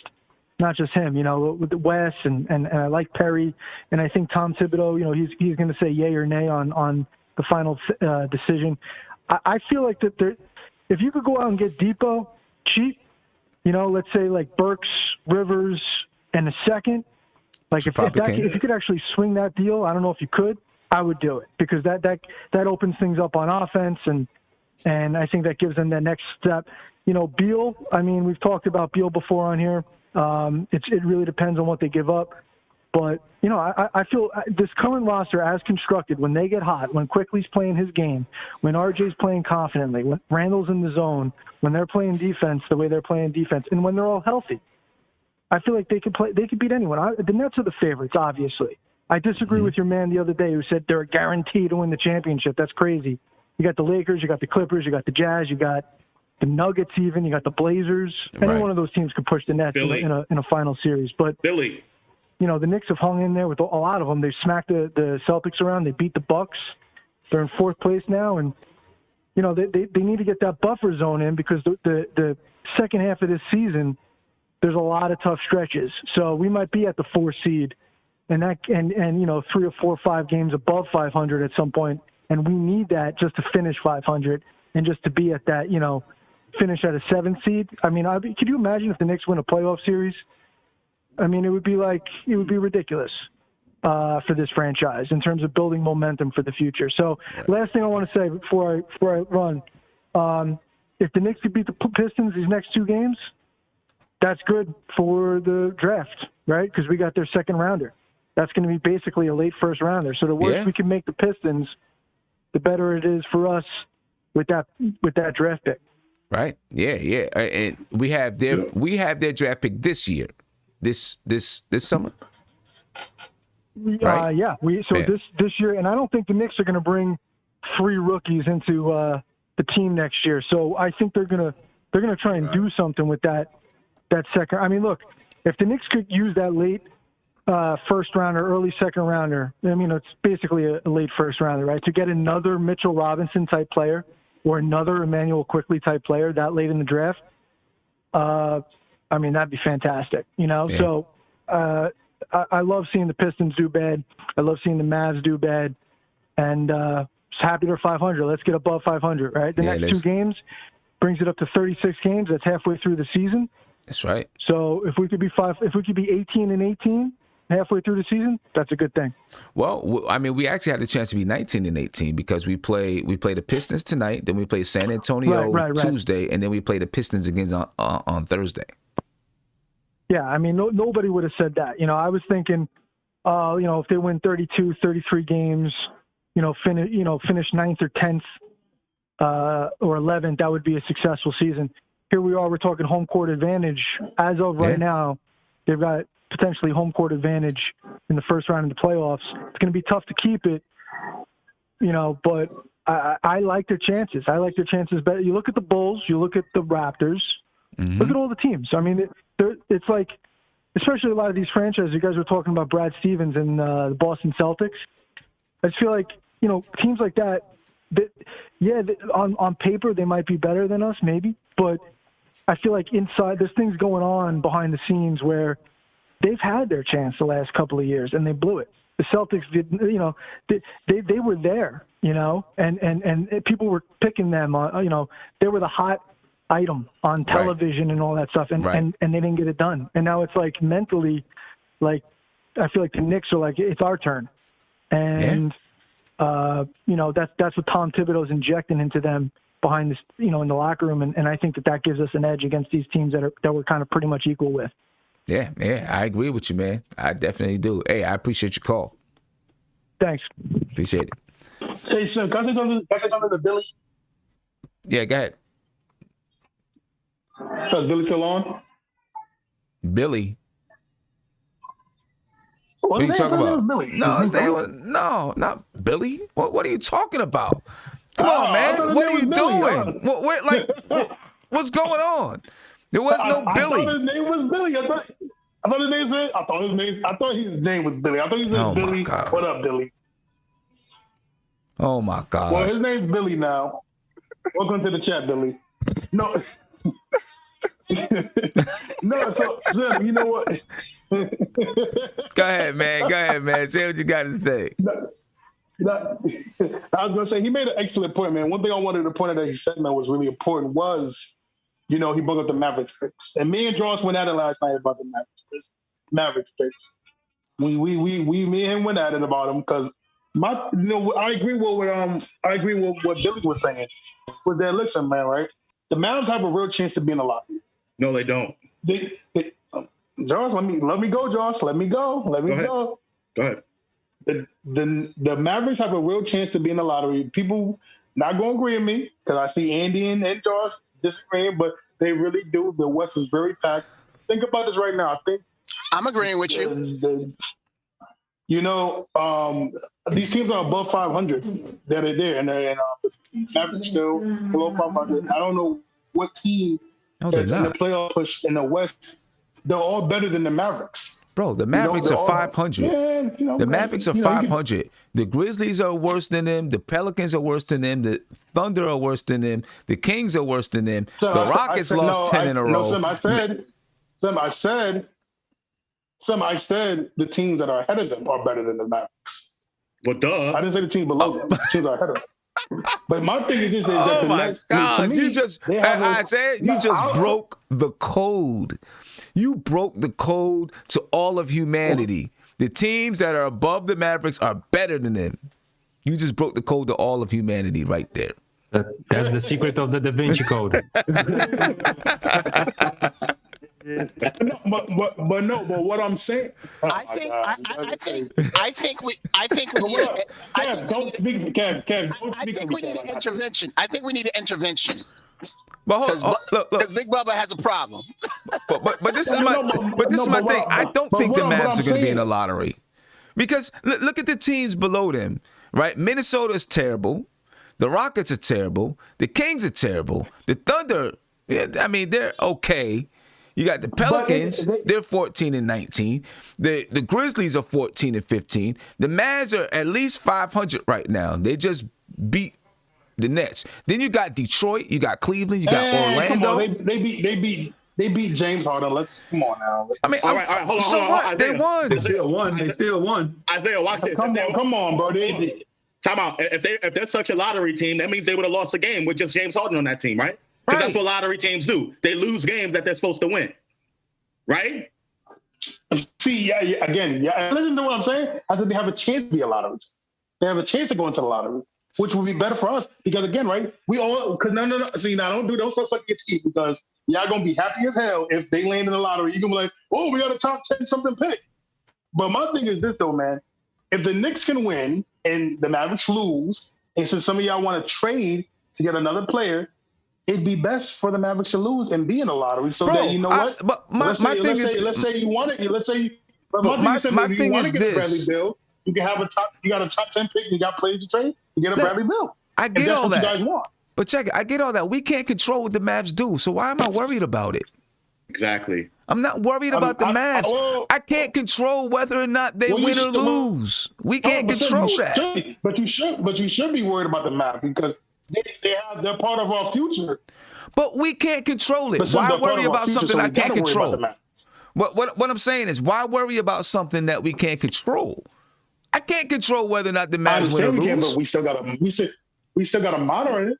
him. With Wes and I like Perry, and I think Tom Thibodeau. He's going to say yay or nay on the final decision. I feel like that if you could go out and get Depot cheap, let's say like Burks, Rivers, and a second, like if you could actually swing that deal, I don't know if you could, I would do it because that opens things up on offense and I think that gives them that next step. Beal. I mean, we've talked about Beal before on here. It really depends on what they give up. But, I feel this current roster as constructed, when they get hot, when Quickly's playing his game, when RJ's playing confidently, when Randall's in the zone, when they're playing defense the way they're playing defense, and when they're all healthy, I feel like they could beat anyone. The Nets are the favorites, obviously. I disagree with your man the other day who said they're guaranteed to win the championship. That's crazy. You got the Lakers, you got the Clippers, you got the Jazz, you got the Nuggets even, you got the Blazers. Any one of those teams could push the Nets in a final series. But Philly. The Knicks have hung in there with a lot of them. They've smacked the Celtics around. They beat the Bucks. They're in 4th place now. And, they need to get that buffer zone in because the second half of this season, there's a lot of tough stretches. So we might be at the 4 seed and 3 or 4 or 5 games above 500 at some point. And we need that just to finish 500 and just to be at that, finish at a 7 seed. I mean, could you imagine if the Knicks win a playoff series? I mean, it would be ridiculous for this franchise in terms of building momentum for the future. So last thing I want to say before I run, if the Knicks could beat the Pistons these next 2 games, that's good for the draft, right? Because we got their second rounder. That's going to be basically a late first rounder. So the worse we can make the Pistons, the better it is for us with that draft pick. Right? Yeah. And we have their draft pick this year. This summer. Right? This year, and I don't think the Knicks are going to bring 3 rookies into the team next year. So I think they're going to try and do something with that second. I mean, look, if the Knicks could use that late first rounder, early second rounder, I mean, it's basically a late first rounder, right? To get another Mitchell Robinson type player or another Emmanuel Quickly type player that late in the draft, I mean, that'd be fantastic, Yeah. So I love seeing the Pistons do bad. I love seeing the Mavs do bad. And just happy they're 500. Let's get above 500, right? The next 2 games brings it up to 36 games. That's halfway through the season. That's right. So if we could be 18-18 halfway through the season, that's a good thing. Well, I mean, we actually had a chance to be 19-18 because we play the Pistons tonight, then we play San Antonio Tuesday, and then we play the Pistons again on Thursday. Yeah, I mean, nobody would have said that. I was thinking, if they win 32, 33 games, finish 9th or 10th or 11th, that would be a successful season. Here we are, we're talking home court advantage. As of right now, they've got potentially home court advantage in the first round of the playoffs. It's going to be tough to keep it, but I like their chances. I like their chances better. You look at the Bulls, you look at the Raptors, look at all the teams. I mean, it's like, especially a lot of these franchises. You guys were talking about Brad Stevens and the Boston Celtics. I just feel like, teams like that, on paper they might be better than us, maybe, but I feel like inside there's things going on behind the scenes where they've had their chance the last couple of years and they blew it. The Celtics did, they were there, and people were picking them. They were the hot item on television and all that stuff, and they didn't get it done. And now it's like mentally, like I feel like the Knicks are like, it's our turn, and that's what Tom Thibodeau's injecting into them behind this, in the locker room, and I think that gives us an edge against these teams that we're kind of pretty much equal with. Yeah, I agree with you, man. I definitely do. Hey, I appreciate your call. Thanks. Appreciate it. Hey, Sim, can I say something to Billy? Yeah, go ahead. Is Billy still on? Billy? What are you talking about? Billy. No, his name was, no, not Billy. What are you talking about? Come on, man. What are you doing? What's going on? There was no Billy. I thought his name was Billy. I thought his name was Billy. I thought he said Billy. God. What up, Billy? Oh my God. Well, his name's Billy now. Welcome to the chat, Billy. No, so you know what? Go ahead, man. Say what you got to say. I was gonna say he made an excellent point, man. One thing I wanted to point out that he said, man, was really important was, he brought up the Mavericks picks, and me and Josh went at it last night about the Mavericks picks. Me and him went at it about them because I agree with what Billy was saying. Was that listen, man, right? The Mavs have a real chance to be in the lottery. No, they don't. Josh, let me go, Josh. Let me go. Go ahead. The Mavericks have a real chance to be in the lottery. People not going to agree with me because I see Andy and Josh disagreeing, but they really do. The West is very packed. Think about this right now. I think I'm agreeing with you. These teams are above 500 that are there, and Mavericks still below 500. I don't know what team that's in the playoff push in the West. They're all better than the Mavericks. Bro, the Mavericks are 500. The Mavericks are 500. The Grizzlies are worse than them. The Pelicans are worse than them. The Thunder are worse than them. The Kings are worse than them. The Rockets lost 10 in a row. I said the teams that are ahead of them are better than the Mavericks. Well, duh. I didn't say the team below them. The teams are ahead of them. But my thing is just that the Nets, to me, you just broke the code. You broke the code to all of humanity. The teams that are above the Mavericks are better than them. You just broke the code to all of humanity right there. That's the secret of the Da Vinci Code. But what I'm saying, I think we need an intervention. I think we need an intervention. But look, because Big Bubba has a problem. But this is my thing. I don't think the Mavs are going to be in the lottery because look at the teams below them. Right, Minnesota's terrible. The Rockets are terrible. The Kings are terrible. The Thunder, they're okay. You got the Pelicans, they're 14 and 19. The Grizzlies are 14 and 15. The Mavs are at least 500 right now. They just beat the Nets. Then you got Detroit, you got Cleveland, you got Orlando. Come on. They beat James Harden. Come on now. All right, hold on. So what? They won. They still won. Isaiah, watch this. Come on, bro. Time out. If they're such a lottery team, that means they would have lost the game with just James Harden on that team, right? Because that's what lottery teams do. They lose games that they're supposed to win, right? See, again, listen to what I'm saying. I said they have a chance to be a lottery team. They have a chance to go into the lottery, which would be better for us because, again, right? We all no. See, now don't suck your teeth because y'all gonna be happy as hell if they land in the lottery. You're gonna be like, oh, we got a top 10 something pick. But my thing is this though, man. If the Knicks can win and the Mavericks lose, and since some of y'all want to trade to get another player, it'd be best for the Mavericks to lose and be in the lottery so that you know what. But my thing is, let's say you want it. Let's say my thing is this. Bradley Beal, you can have you got a top 10 pick. You got players to trade. You get a Bradley Beal. I get that's all what that. you guys want. But check it. I get all that. We can't control what the Mavs do. So why am I worried about it? Exactly. I'm not worried about the Mavs. I can't control whether or not they win or lose. We can't control that. But you should be worried about the Mavs because they're part of our future. But we can't control it. Why worry about something I can't control? What I'm saying is, why worry about something that we can't control? I can't control whether or not the Mavs win or lose. But we still gotta monitor it.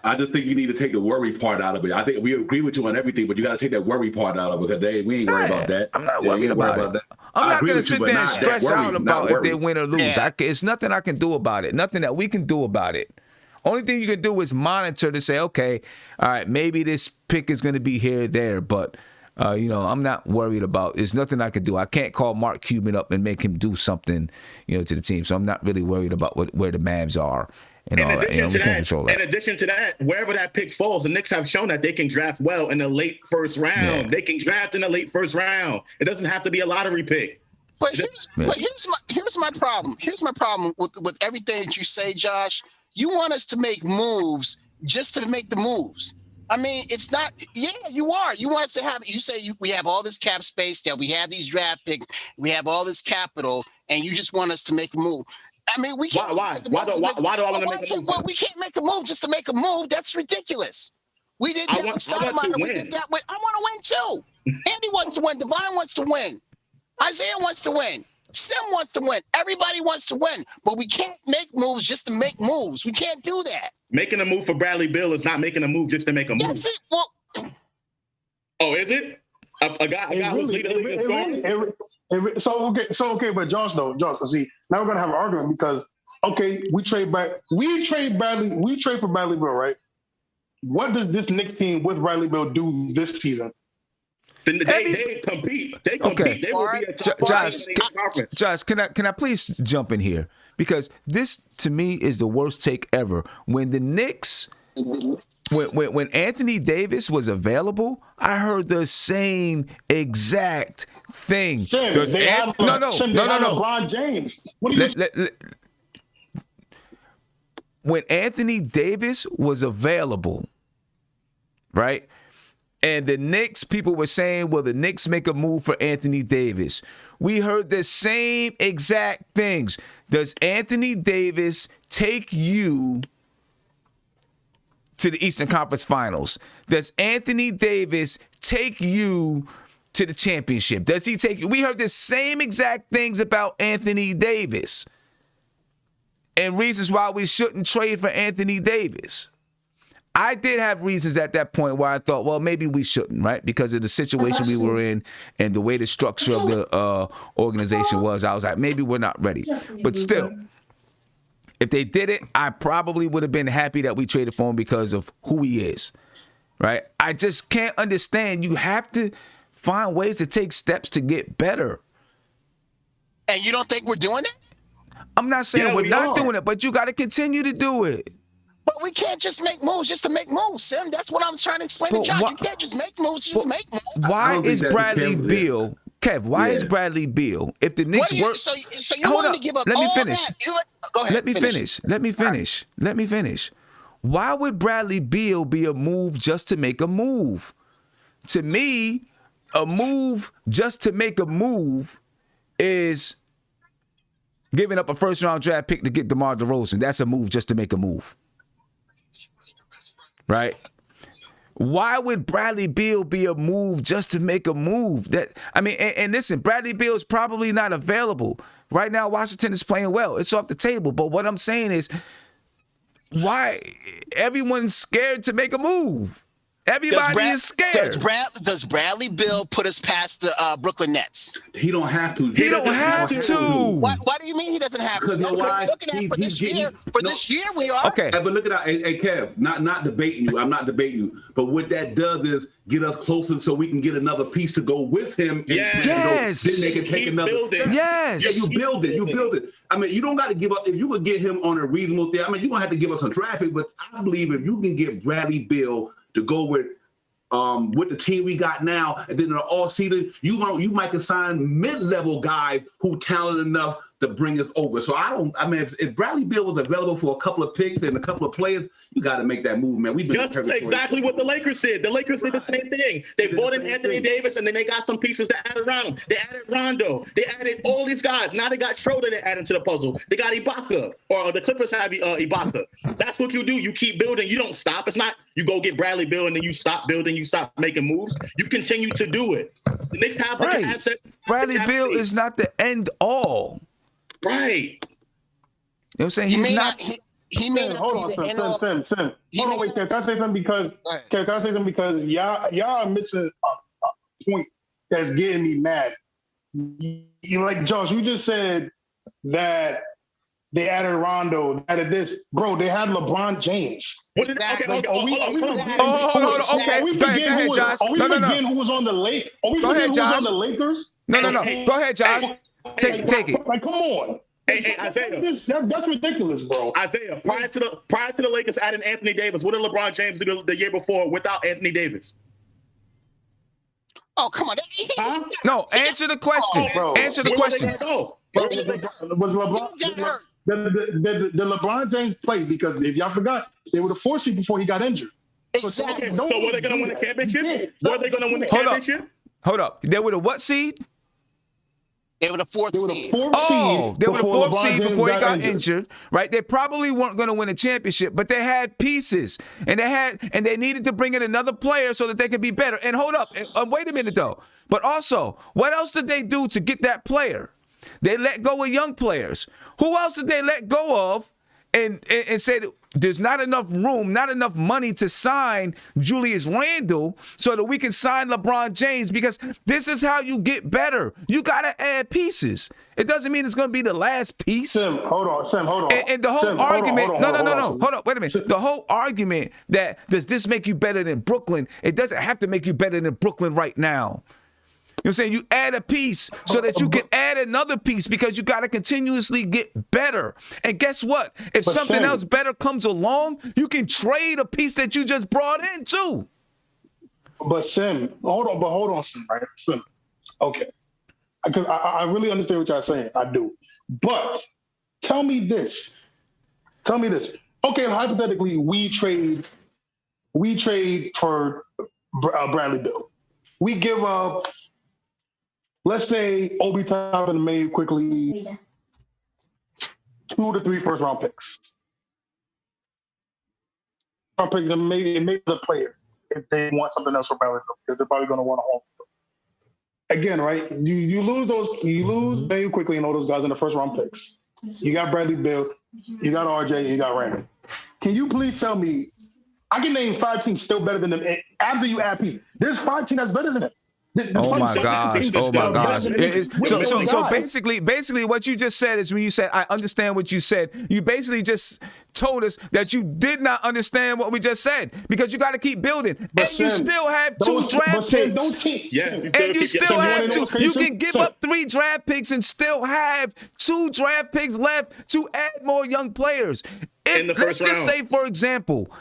I just think you need to take the worry part out of it. I think we agree with you on everything, but you got to take that worry part out of it because we ain't worried about that. I'm not worried about it. I'm not going to sit there and stress out about if they win or lose. It's nothing I can do about it. Nothing that we can do about it. Only thing you can do is monitor to say, okay, all right, maybe this pick is going to be here or there, but I'm not worried about. There's nothing I can do. I can't call Mark Cuban up and make him do something, to the team. So I'm not really worried about where the Mavs are. In addition to that, wherever that pick falls, the Knicks have shown that they can draft well in the late first round. Yeah. They can draft in the late first round. It doesn't have to be a lottery pick. But here's my problem. Here's my problem with everything that you say, Josh. You want us to make moves just to make the moves. I mean, it's not. Yeah, you are. You want us to have. You say we have all this cap space, that we have these draft picks, we have all this capital, and you just want us to make a move. I mean, we can't. Why do I want to make a move? Well, we can't make a move just to make a move. That's ridiculous. We did that with Stoudemire. We did that with. I want to win too. Andy wants to win. Devon wants to win. Isaiah wants to win. Sim wants to win. Everybody wants to win. But we can't make moves just to make moves. We can't do that. Making a move for Bradley Beal is not making a move just to make a move. That's it. Well, oh, is it? A guy who's leading the league. So okay, but Josh, see, now we're gonna have an argument because we trade for Bradley Beal, right? What does this Knicks team with Bradley Beal do this season? They compete. They compete. They will be a top Josh, can I please jump in here? Because this to me is the worst take ever. When the Knicks when Anthony Davis was available, I heard the same exact thing. LeBron James. What do you? When Anthony Davis was available, right? And the Knicks, people were saying, will the Knicks make a move for Anthony Davis? We heard the same exact things. Does Anthony Davis take you to the Eastern Conference Finals? Does Anthony Davis take you to the championship? Does he take you? We heard the same exact things about Anthony Davis and reasons why we shouldn't trade for Anthony Davis. I did have reasons at that point where I thought, well, maybe we shouldn't, right? Because of the situation we were in and the way the structure of the organization was. I was like, maybe we're not ready. But still, if they did it, I probably would have been happy that we traded for him because of who he is, right? I just can't understand. You have to find ways to take steps to get better. And you don't think we're doing it? I'm not saying we're not doing it, but you got to continue to do it. But we can't just make moves just to make moves, Sim. That's what I'm trying to explain to Josh. You can't just make moves, just make moves. Why is Bradley Beal, Kev, why is Bradley Beal, if the Knicks work... So you're willing to give up all that? Go ahead, Let me finish. Why would Bradley Beal be a move just to make a move? To me, a move just to make a move is giving up a first-round draft pick to get DeMar DeRozan. That's a move just to make a move. Right? Why would Bradley Beal be a move just to make a move? And listen, Bradley Beal is probably not available. Right now, Washington is playing well. It's off the table. But what I'm saying is, why everyone's scared to make a move? Everybody is scared. Does Bradley Beal put us past the Brooklyn Nets? He don't have to. He don't have to. Why do you mean he doesn't have to? Because that's what we're looking at for this year. This year we are. Okay. But look at that. Hey, Kev, not debating you. I'm not debating you. But what that does is get us closer so we can get another piece to go with him. Yes. Then they can take another. Yes. Yeah, you build it. I mean, you don't got to give up. If you would get him on a reasonable thing, I mean, you're going to have to give us some traffic. But I believe if you can get Bradley Beal to go with the team we got now, and then in the off season, you might consign mid-level guys who talented enough to bring us over. So I mean, if Bradley Beal was available for a couple of picks and a couple of players, you got to make that move, man. We've been just exactly what the Lakers did. The Lakers did the same thing. They bought in Anthony Davis, and then they got some pieces that added around him. They added Rondo. They added all these guys. Now they got Schroeder to add into the puzzle. They got Ibaka, or the Clippers have Ibaka. That's what you do. You keep building. You don't stop. It's not you go get Bradley Beal and then you stop building. You stop making moves. You continue to do it. The Knicks have like an asset. Bradley Beal is not the end all. Right. You know what I'm saying? He's not. He may not. Hold on, Sim. Hold on, wait. Can I say something? Because y'all are missing a point that's getting me mad. You like Josh? You just said that they added Rondo, they added this, bro. They had LeBron James. What is that? Okay, Are we forgetting who was on the Lakers? Are we forgetting who was on the Lakers? No. Go ahead, Josh. Take it. Like, come on. Hey, Isaiah. That's ridiculous, bro. Isaiah, prior to the Lakers adding Anthony Davis, what did LeBron James do the year before without Anthony Davis? Oh, come on. Huh? No, answer the question. Answer the question. Was LeBron? Did LeBron James play? Because if y'all forgot, they were the 4 seed before he got injured. Exactly. So were they going to win the championship? Were they going to win the championship? Hold up. They were the what seed? They were the fourth seed. They were the fourth seed before he got injured, right? They probably weren't going to win a championship, but they had pieces, and they needed to bring in another player so that they could be better. And hold up, wait a minute though. But also, what else did they do to get that player? They let go of young players. Who else did they let go of and said there's not enough room, not enough money to sign Julius Randle so that we can sign LeBron James? Because this is how you get better. You got to add pieces. It doesn't mean it's going to be the last piece. Sim, hold on. And the whole argument, no. Hold up, wait a minute. The whole argument that does this make you better than Brooklyn? It doesn't have to make you better than Brooklyn right now. You know what I'm saying? You add a piece so that you can add another piece because you got to continuously get better. And guess what? If something else better comes along, you can trade a piece that you just brought in too. But Sim, hold on, Sim, right? Sim. Okay. Because I really understand what y'all saying. I do. But tell me this. Okay, hypothetically, we trade for Bradley Beal. We give up, let's say, Obi Toppin and May quickly 2 to 3 first-round picks. And maybe the player if they want something else for Bradley Beal, because they're probably going to want a home. Again, right? You lose May quickly and all those guys in the first-round picks. You got Bradley Beal, you got RJ, you got Randall. Can you please tell me? I can name 5 teams still better than them. After you add P, there's 5 teams that's better than them. Oh my gosh! So basically, what you just said is when you said, "I understand what you said," you basically just told us that you did not understand what we just said because you got to keep building, and you still have 2 draft picks. And you still have 2. You can give up 3 draft picks and still have 2 draft picks left to add more young players. Let's just say, for example.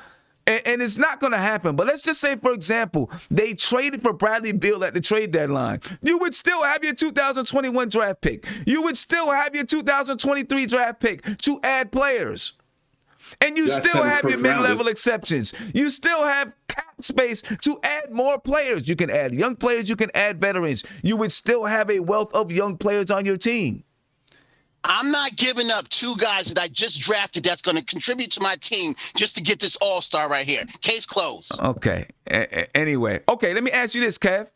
And it's not going to happen, but let's just say, for example, they traded for Bradley Beal at the trade deadline. You would still have your 2021 draft pick. You would still have your 2023 draft pick to add players. And you still have your mid-level exceptions. You still have cap space to add more players. You can add young players. You can add veterans. You would still have a wealth of young players on your team. I'm not giving up 2 guys that I just drafted that's going to contribute to my team just to get this all-star right here. Case closed. Okay. Anyway. Okay, let me ask you this, Kev.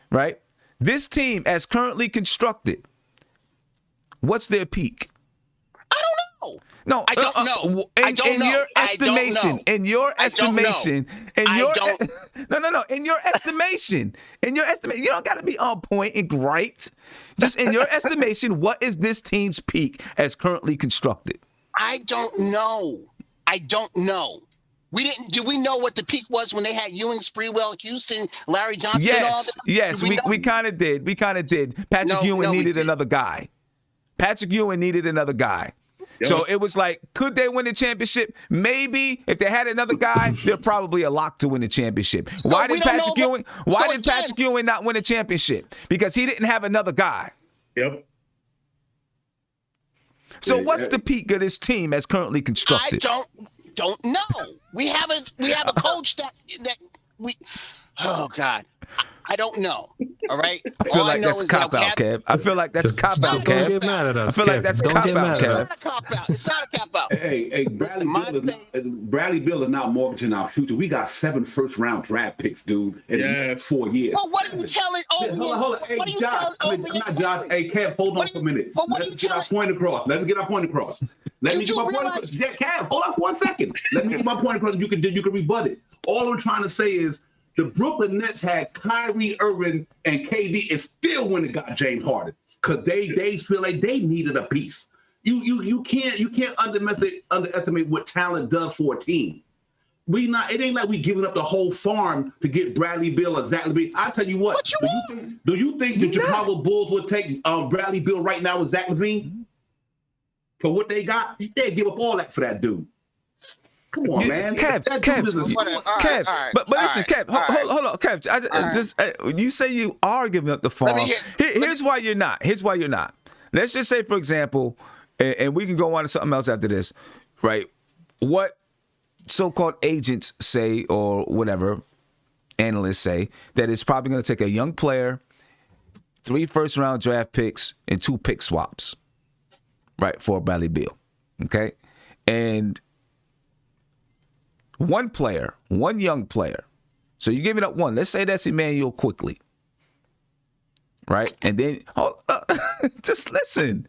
Right? This team, as currently constructed, what's their peak? I don't know. No, I don't know. In your estimation, you don't got to be on point and great. Just in your estimation, what is this team's peak as currently constructed? I don't know. Do we know what the peak was when they had Ewing, Sprewell, Houston, Larry Johnson, and all that? Yes, we kind of did. Patrick Ewing needed another guy. Yep. So it was like, could they win the championship? Maybe. If they had another guy, they're probably a lock to win the championship. Why did Patrick Ewing not win a championship? Because he didn't have another guy. Yep. So what's the peak of this team as currently constructed? I don't know. We have a coach that we. Oh God, I don't know. All right. I feel like that's cop out, Kev. I feel like that's cop out, Kev. Don't get mad at us. I feel like that's cop out, Kev. It's not a cop out. It's not a cop out. Hey, Bradley Bill is not mortgaging our future. We got 7 first-round draft picks, dude, in 4 years. Well, what are you telling Obi? Hold on. Hey, Josh. Not Josh. Hey, Kev, hold on for a minute. Let's get our point across. Let me get my point across. Yeah, Kev, hold on for 1 second. Let me get my point across. You can rebut it. All I'm trying to say is the Brooklyn Nets had Kyrie Irving and KD and still went and got James Harden because they feel like they needed a piece. You can't underestimate what talent does for a team. It ain't like we giving up the whole farm to get Bradley Beal or Zach LaVine. I tell you what. Do you think the Chicago Bulls would take Bradley Beal right now with Zach LaVine for what they got? They'd give up all that for that dude. Come on, man. Kev. But listen, Kev, hold on, Kev. You say you are giving up the farm. Here's why you're not. Let's just say, for example, and we can go on to something else after this, right? What so-called agents say or whatever analysts say that it's probably going to take a young player, 3 first-round draft picks, and 2 pick swaps, right, for Bradley Beal, okay? And one young player. So you're giving up one. Let's say that's Emmanuel Quickly, right? And then just listen.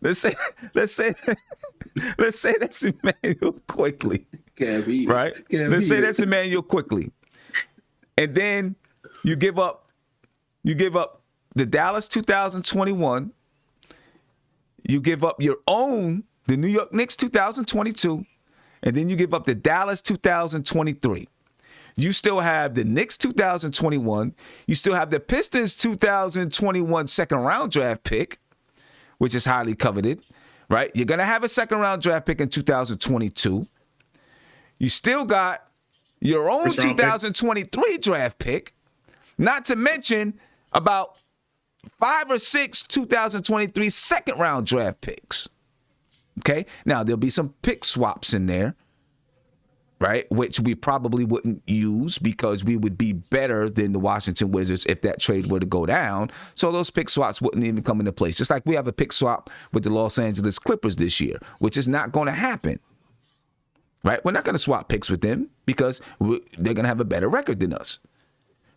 Let's say that's Emmanuel Quickly, right? Let's say that's Emmanuel Quickly, and then you give up the Dallas 2021. You give up your own, the New York Knicks 2022. And then you give up the Dallas 2023. You still have the Knicks 2021. You still have the Pistons 2021 second-round draft pick, which is highly coveted, right? You're going to have a second-round draft pick in 2022. You still got your own 2023 draft pick, not to mention about 5 or 6 2023 second-round draft picks. Okay, now there'll be some pick swaps in there, right? Which we probably wouldn't use because we would be better than the Washington Wizards if that trade were to go down. So those pick swaps wouldn't even come into place. Just like we have a pick swap with the Los Angeles Clippers this year, which is not going to happen, right? We're not going to swap picks with them because they're going to have a better record than us,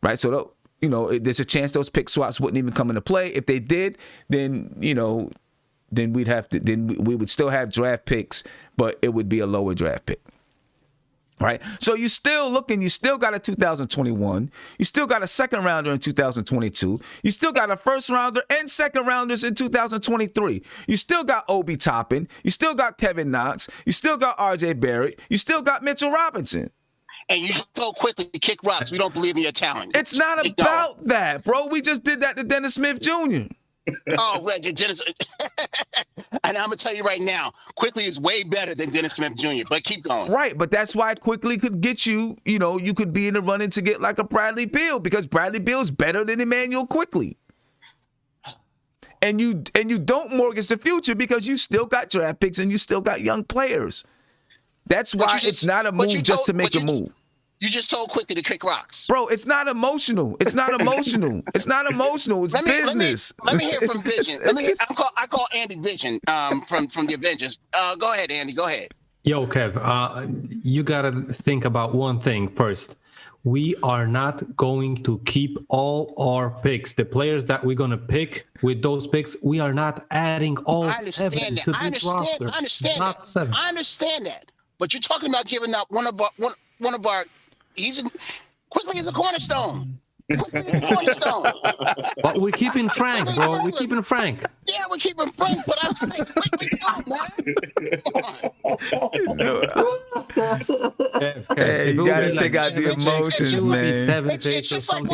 right? So, there's a chance those pick swaps wouldn't even come into play. If they did, then, then we would still have draft picks, but it would be a lower draft pick, right? So you still got a 2021. You still got a second rounder in 2022. You still got a first rounder and second rounders in 2023. You still got Obi Toppin. You still got Kevin Knox. You still got RJ Barrett. You still got Mitchell Robinson. And you just go quickly to kick rocks. We don't believe in your talent. It's not about that, bro. We just did that to Dennis Smith Jr. Oh, well, Dennis. And I'm going to tell you right now, Quickly is way better than Dennis Smith Jr., but keep going. Right, but that's why Quickly could get you, you could be in the running to get like a Bradley Beal because Bradley Beal is better than Emmanuel Quickly. And you don't mortgage the future because you still got draft picks and you still got young players. That's why it's not a move just to make a move. You just told Quickly to kick rocks. Bro, it's not emotional. It's business. Let me hear from Vision. I call Andy Vision from the Avengers. Go ahead, Andy. Go ahead. Yo, Kev, you got to think about one thing first. We are not going to keep all our picks. The players that we're going to pick with those picks, we are not adding all 7 to this roster. I understand that. But you're talking about giving up one of our Quickly is a cornerstone. But we're keeping Frank, bro. We're keeping Frank. Yeah, we're keeping Frank, but I'm saying Quickly, Hey, you gotta take out the emotions, man. It's just like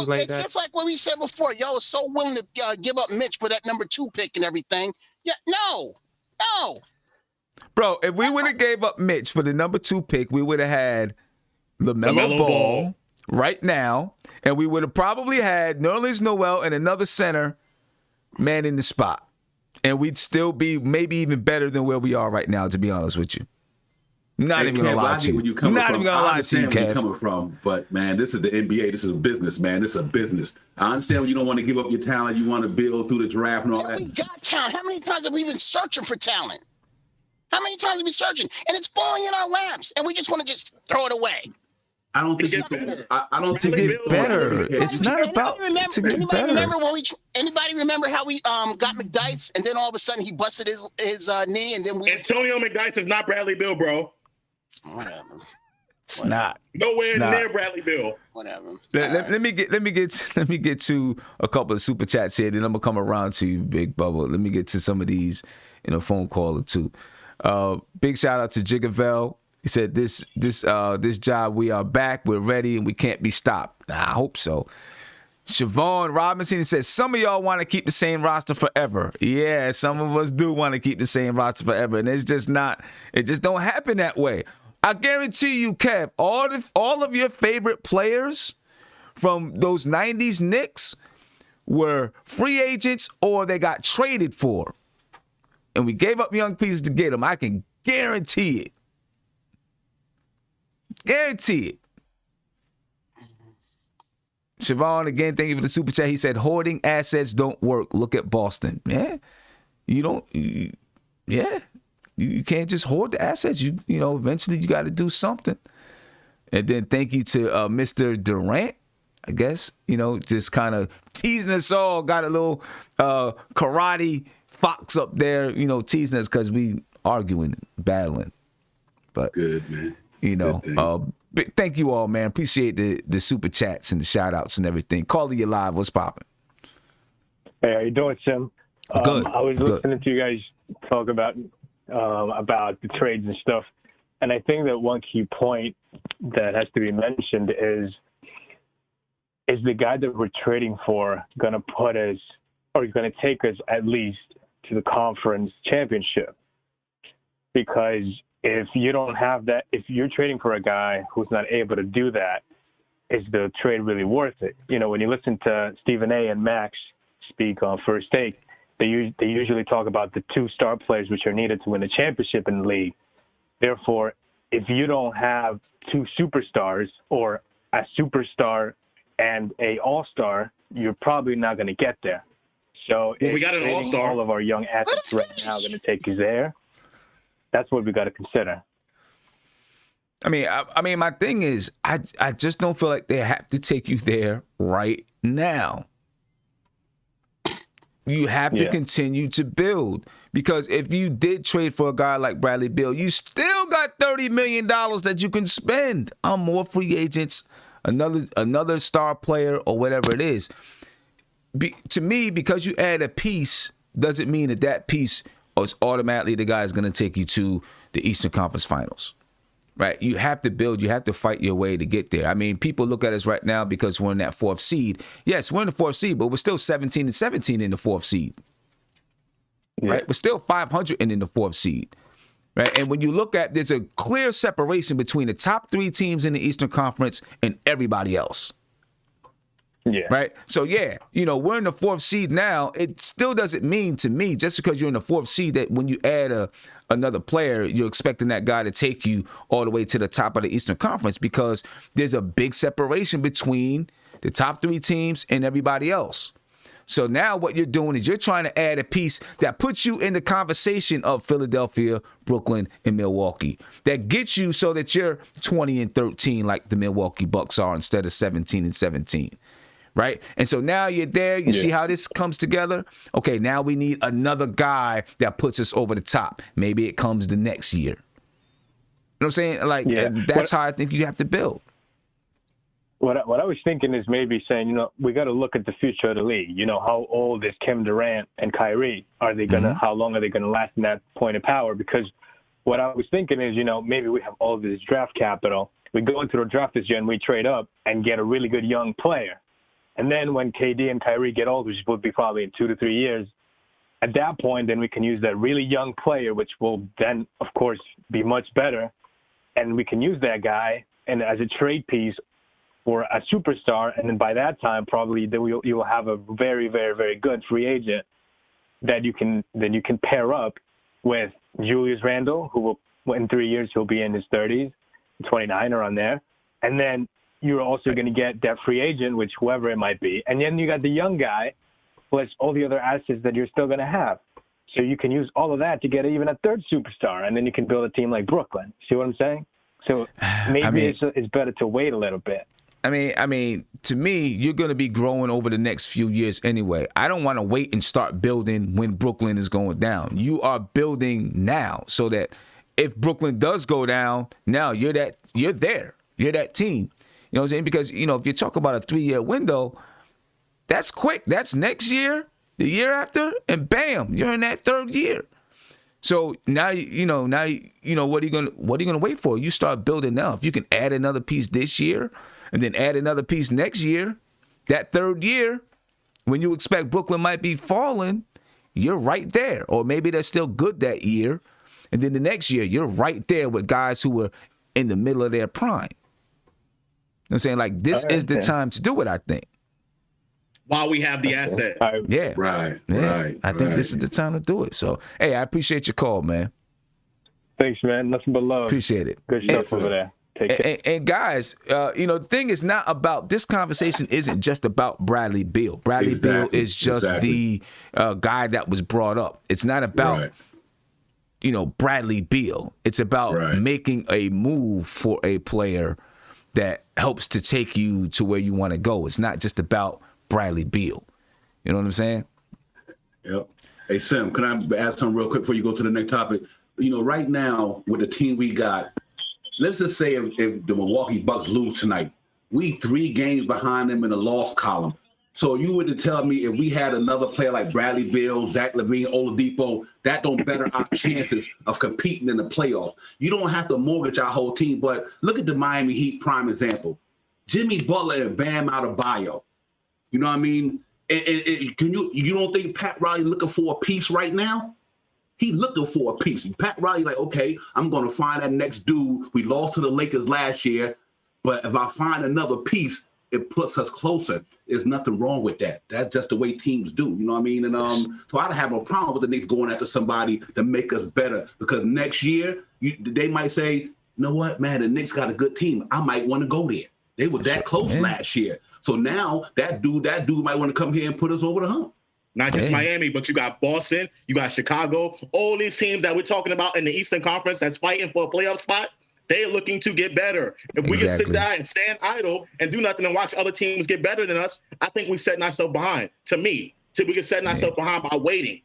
what we said before. Y'all was so willing to give up Mitch for that number 2 pick and everything. Yeah, no. Bro, if we would have gave up Mitch for the number 2 pick, we would have had LaMelo Ball right now, and we would have probably had Nerlens Noel and another center man in the spot. and we'd still be maybe even better than where we are right now, to be honest with you. Not Hey, even gonna Kev, lie I to get you. where you coming Not from. even gonna I lie to you, understand where you're Kev. coming from, but man, this is the NBA. This is a business, man. This is a business. I understand when you don't want to give up your talent. You want to build through the draft and all Yeah, that. we got talent. How many times have we been searching for talent? How many times have we been searching? And it's falling in our laps, and we just want to just throw it away. I don't think It's better. I don't To think get better. It's not about to get Anybody better. remember when anybody remember how we got McDyess, and then all of a sudden he busted his knee, and then we Antonio McDyess is not Bradley Beal, bro. Whatever. It's not. Nowhere It's not. near Bradley Beal. Whatever. Let me get to a couple of super chats here. Then I'm gonna come around to you, Big Bubba. Let me get to some of these in a phone call or two. Big shout out to Jigavel. He said this job, we are back, we're ready, and we can't be stopped. I hope so. Siobhan Robinson says some of y'all want to keep the same roster forever. Yeah, some of us do want to keep the same roster forever, and it's just not. It just don't happen that way. I guarantee you, Kev, all of your favorite players from those 90s Knicks were free agents or they got traded for. And we gave up young pieces to get them. I can guarantee it. Guarantee it. Siobhan, again, thank you for the super chat. He said, hoarding assets don't work. Look at Boston. Yeah. You can't just hoard the assets. You know, eventually you got to do something. And then thank you to Mr. Durant, I guess, just kind of teasing us all. Got a little karate fox up there, teasing us because we arguing, battling. But good, man. Thank you all, man. Appreciate the super chats and the shout outs and everything. Calling you live. What's popping? Hey, how you doing, Tim? Good. I was listening to you guys talk about the trades and stuff, and I think that one key point that has to be mentioned is the guy that we're trading for going to put us, or going to take us at least to the conference championship? Because if you don't have that, if you're trading for a guy who's not able to do that, is the trade really worth it? When you listen to Stephen A. and Max speak on First Take, they usually talk about the two star players which are needed to win a championship in the league. Therefore, if you don't have two superstars or a superstar and a all-star, you're probably not going to get there. So we got an all-star. All of our young athletes right now going to take you there. That's what we got to consider. I mean, my thing is, I just don't feel like they have to take you there right now. You have to continue to build, because if you did trade for a guy like Bradley Beal, you still got $30 million that you can spend on more free agents, another star player, or whatever it is. To me, because you add a piece doesn't mean that piece is automatically the guy is going to take you to the Eastern Conference Finals. Right? You have to build. You have to fight your way to get there. I mean, people look at us right now because we're in that fourth seed. Yes, we're in the fourth seed, but we're still 17-17 in the fourth seed. Right? We're still 500 and in the fourth seed. Right? And when you look at, there's a clear separation between the top three teams in the Eastern Conference and everybody else. Yeah. Right? So, we're in the fourth seed now. It still doesn't mean to me, just because you're in the fourth seed, that when you add another player, you're expecting that guy to take you all the way to the top of the Eastern Conference, because there's a big separation between the top three teams and everybody else. So now what you're doing is you're trying to add a piece that puts you in the conversation of Philadelphia, Brooklyn, and Milwaukee. That gets you so that you're 20-13 like the Milwaukee Bucks are, instead of 17-17. Right? And so now you're there. You see how this comes together? Okay, now we need another guy that puts us over the top. Maybe it comes the next year. You know what I'm saying? Like, that's how I think you have to build. What I was thinking is maybe saying, we got to look at the future of the league. How old is Kevin Durant and Kyrie? Are they going to, how long are they going to last in that point of power? Because what I was thinking is, maybe we have all of this draft capital. We go into the draft this year and we trade up and get a really good young player. And then when KD and Kyrie get old, which will be probably in 2 to 3 years, at that point, then we can use that really young player, which will then, of course, be much better. And we can use that guy and as a trade piece for a superstar. And then by that time, probably you will have a very, very, very good free agent. that you can pair up with Julius Randle, who will in 3 years he'll be in his 30s, 29 around there, and then you're also going to get that free agent, which whoever it might be, and then you got the young guy plus all the other assets that you're still going to have. So you can use all of that to get even a third superstar, and then you can build a team like Brooklyn. See what I'm saying? So maybe it's better to wait a little bit. I mean, to me, you're going to be growing over the next few years anyway. I don't want to wait and start building when Brooklyn is going down. You are building now so that if Brooklyn does go down, now you're there. You're that team. You know what I'm saying? Because, you know, if you talk about a 3-year window, that's quick. That's next year, the year after, and bam, you're in that third year. So now you know what are you gonna wait for? You start building now. If you can add another piece this year and then add another piece next year, that third year, when you expect Brooklyn might be falling, you're right there. Or maybe they're still good that year, and then the next year you're right there with guys who were in the middle of their prime. You know what I'm saying? Like, this is the time to do it, I think. While we have the asset. Yeah. Right. I think this is the time to do it. So, hey, I appreciate your call, man. Thanks, man. Nothing but love. Appreciate it. Good stuff over there. Take care. And guys, the thing is not about, this conversation isn't just about Bradley Beal. Bradley Beal is just the guy that was brought up. It's not about, Bradley Beal. It's about making a move for a player that helps to take you to where you want to go. It's not just about Bradley Beal. You know what I'm saying? Yep. Hey, Sam, can I ask something real quick before you go to the next topic? Right now, with the team we got, let's just say if the Milwaukee Bucks lose tonight, we 3 games behind them in the loss column. So you were to tell me if we had another player like Bradley Beal, Zach LaVine, Oladipo, that don't better our chances of competing in the playoffs. You don't have to mortgage our whole team, but look at the Miami Heat prime example. Jimmy Butler and Bam Adebayo. You know what I mean? And you don't think Pat Riley looking for a piece right now? He looking for a piece. Pat Riley like, okay, I'm going to find that next dude. We lost to the Lakers last year, but if I find another piece, it puts us closer. There's nothing wrong with that. That's just the way teams do. You know what I mean? And so I don't have no problem with the Knicks going after somebody to make us better, because next year they might say, you know what, man, the Knicks got a good team. I might want to go there. They were that close last year. So now that dude might want to come here and put us over the hump. Not just Miami, but you got Boston, you got Chicago, all these teams that we're talking about in the Eastern Conference that's fighting for a playoff spot. They're looking to get better. If we can sit there and stand idle and do nothing and watch other teams get better than us, I think we're setting ourselves behind. To me, we can setting ourselves behind by waiting.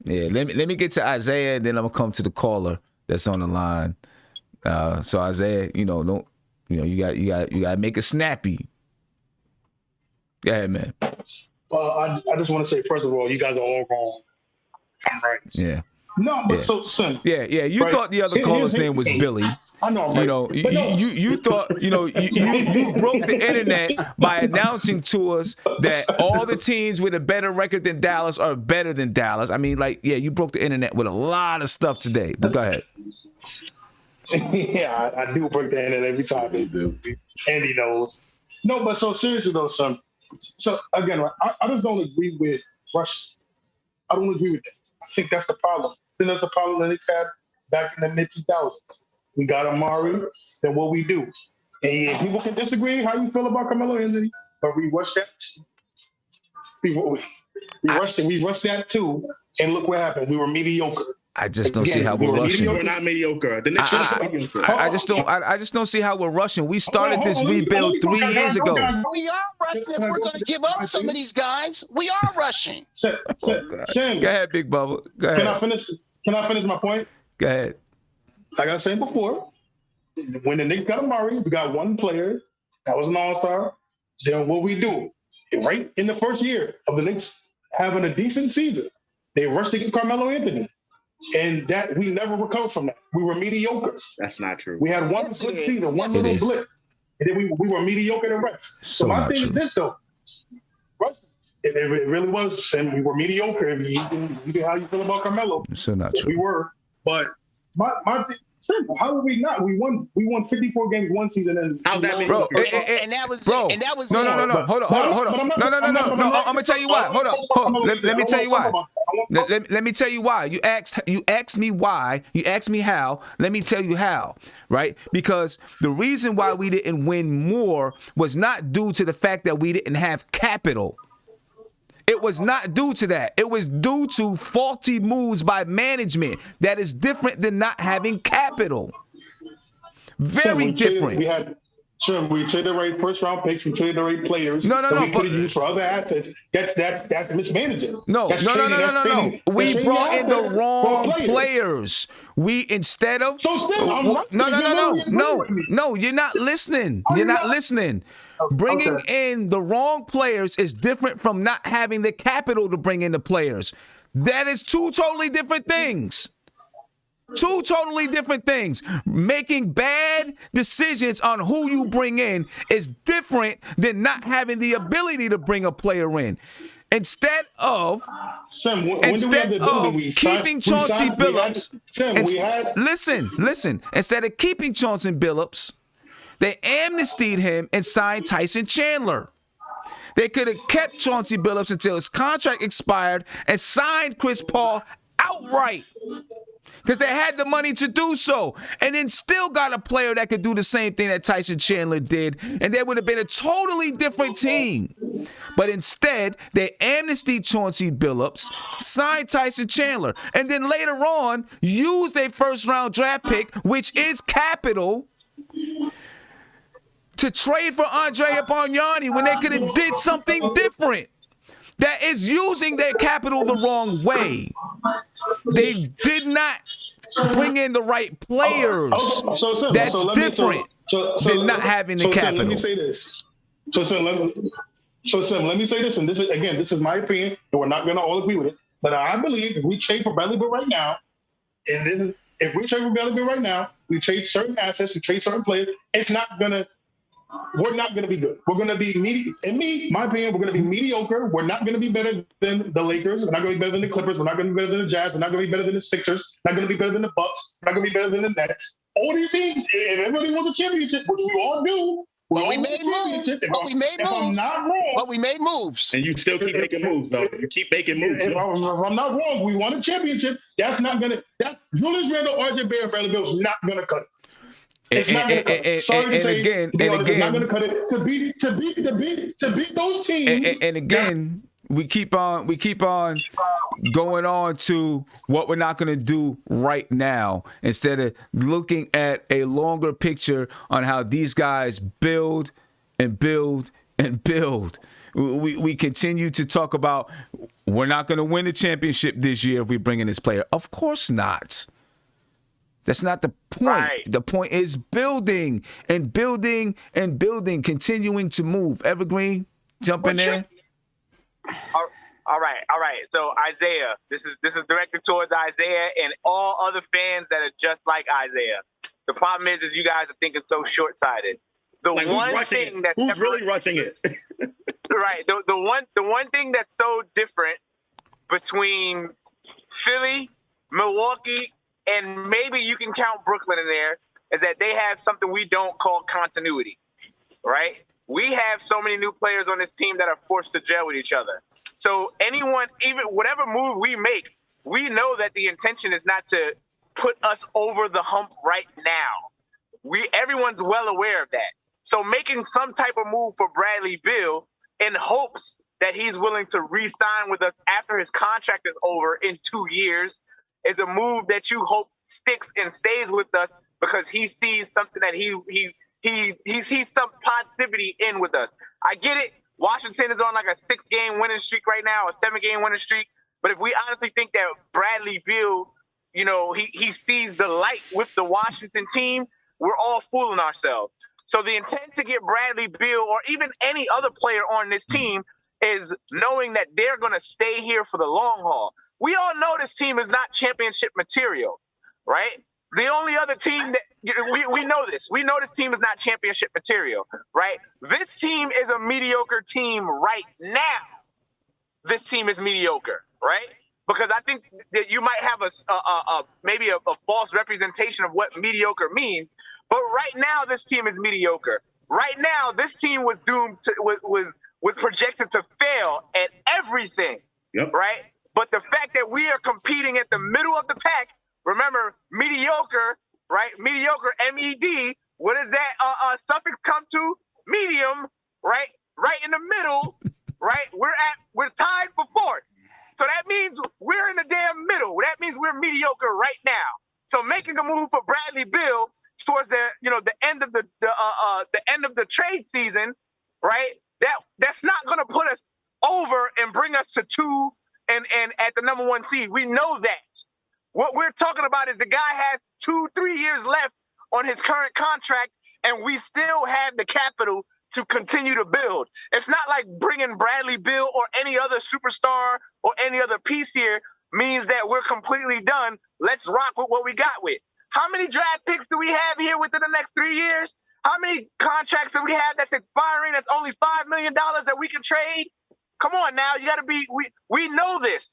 Yeah, let me get to Isaiah, and then I'm gonna come to the caller that's on the line. So Isaiah, you got to make it snappy. Go ahead, man. I just want to say, first of all, you guys are all wrong. I'm right. Yeah. No, but so son. Yeah. You thought the other caller's name was Billy. I know. Right? You thought, you broke the internet by announcing to us that all the teams with a better record than Dallas are better than Dallas. I mean, you broke the internet with a lot of stuff today. But go ahead. Yeah, I do break the internet every time they do. Andy knows. No, but so seriously though, son. So again, I just don't agree with Rush. I don't agree with that. I think that's the problem. I think that's the problem the Knicks had back in the mid-2000s. We got Amari, then what we do. And people can disagree how you feel about Carmelo Anthony, but we rushed that. We rushed that too, and look what happened. We were mediocre. I just don't see how we're rushing. We're not mediocre. The Knicks I just don't see how we're rushing. We started this rebuild 3 years ago. We are rushing. We're going to give up some of these guys. We are rushing. Sam, go ahead, Big Bubba. Go ahead. Can I finish my point? Go ahead. Like I said before, when the Knicks got Amari, we got one player that was an all-star. Then what we do, right in the first year of the Knicks having a decent season, they rushed to get Carmelo Anthony. And that we never recovered from that. We were mediocre. That's not true. We had one good season, one little blip, and then we were mediocre the rest. So my thing is this though, it really was. And we were mediocre. You can how you feel about Carmelo? So not true. We were, but my thing. Simple. How would we not? We won 54 games one season, and how's that mean? Bro, and that was bro, it. And that was no, it. no, no, no. Hold on. No. I'm gonna tell you why. Hold on. Let me tell you why. Let me tell you why. You asked me why. You asked me how. Let me tell you how. Right? Because the reason why we didn't win more was not due to the fact that we didn't have capital. It was not due to that. It was due to faulty moves by management. That is different than not having capital. Very different. We traded the right first round picks. We traded the right players. No. We could have used for other assets. That's mismanaging. No. We brought in the wrong players. We instead of No. You're not listening. You're not listening. Bringing in the wrong players is different from not having the capital to bring in the players. That is two totally different things. Two totally different things. Making bad decisions on who you bring in is different than not having the ability to bring a player in. Instead of keeping Chauncey Billups, listen. Instead of keeping Chauncey Billups, they amnestied him and signed Tyson Chandler. They could have kept Chauncey Billups until his contract expired and signed Chris Paul outright, because they had the money to do so, and then still got a player that could do the same thing that Tyson Chandler did, and there would have been a totally different team. But instead, they amnestied Chauncey Billups, signed Tyson Chandler, and then later on used their first-round draft pick, which is capital, to trade for Andrea Bargnani when they could have did something different. That is using their capital the wrong way. They did not bring in the right players. That's different than not having the capital. Let me say this. Let me say this, and this is my opinion, and we're not going to all agree with it. But I believe if we trade for Bradley Beal right now, we trade certain assets, we trade certain players, we're not going to be good. We're going to be my opinion, we're going to be mediocre. We're not going to be better than the Lakers. We're not going to be better than the Clippers. We're not going to be better than the Jazz. We're not going to be better than the Sixers. We're not going to be better than the Bucks. We're not going to be better than the Nets. All these teams, if everybody wants a championship, which we all do, we made moves. But we made moves. And you still keep making moves, though. You keep making moves. If I'm not wrong, we won a championship. That's not going to. Julius Randle, RJ Barrett, Bradley Beal is not going to cut it. It's not going to cut it. Sorry to say, it's not going to cut it. To beat those teams. And again, we keep on going on to what we're not going to do right now, instead of looking at a longer picture on how these guys build and build and build. We continue to talk about we're not going to win the championship this year if we bring in this player. Of course not. That's not the point. Right. The point is building and building and building, continuing to move. Evergreen, jump in there. All right. So Isaiah, this is directed towards Isaiah and all other fans that are just like Isaiah. The problem is you guys are thinking so short-sighted. Who's really rushing it? Right. The one thing that's so different between Philly, Milwaukee, and maybe you can count Brooklyn in there, is that they have something we don't call continuity, right? We have so many new players on this team that are forced to gel with each other. So anyone, even whatever move we make, we know that the intention is not to put us over the hump right now. Everyone's well aware of that. So making some type of move for Bradley Beal in hopes that he's willing to re-sign with us after his contract is over in 2 years is a move that you hope sticks and stays with us, because he sees something that he sees some positivity in with us. I get it. Washington is on like a 6-game winning streak right now, a 7-game winning streak. But if we honestly think that Bradley Beal, he sees the light with the Washington team, we're all fooling ourselves. So the intent to get Bradley Beal or even any other player on this team is knowing that they're going to stay here for the long haul. We all know this team is not championship material, right? The only other team that we know this. We know this team is not championship material, right? This team is a mediocre team right now. This team is mediocre, right? because I think that you might have maybe a false representation of what mediocre means. But right now, this team is mediocre. Right now, this team was doomed to was projected to fail at everything. Yep. Right. But the fact that we are competing at the middle of the pack, remember, mediocre, right? Mediocre, MED. What does that suffix come to? Medium, right? Right in the middle, right? We're tied for fourth. So that means we're in the damn middle. That means we're mediocre right now. So making a move for Bradley Beal towards the end of the end of the trade season, right? That's not going to put us over and bring us to 2 and at the number 1 seed. We know that. What we're talking about is the guy has 2-3 years left on his current contract, and we still have the capital to continue to build. It's not like bringing Bradley Beal or any other superstar or any other piece here means that we're completely done. Let's rock with what we got with. How many draft picks do we have here within the next 3 years? How many contracts do we have that's expiring that's only $5 million that we can trade? Come on now, you got to be. We know this.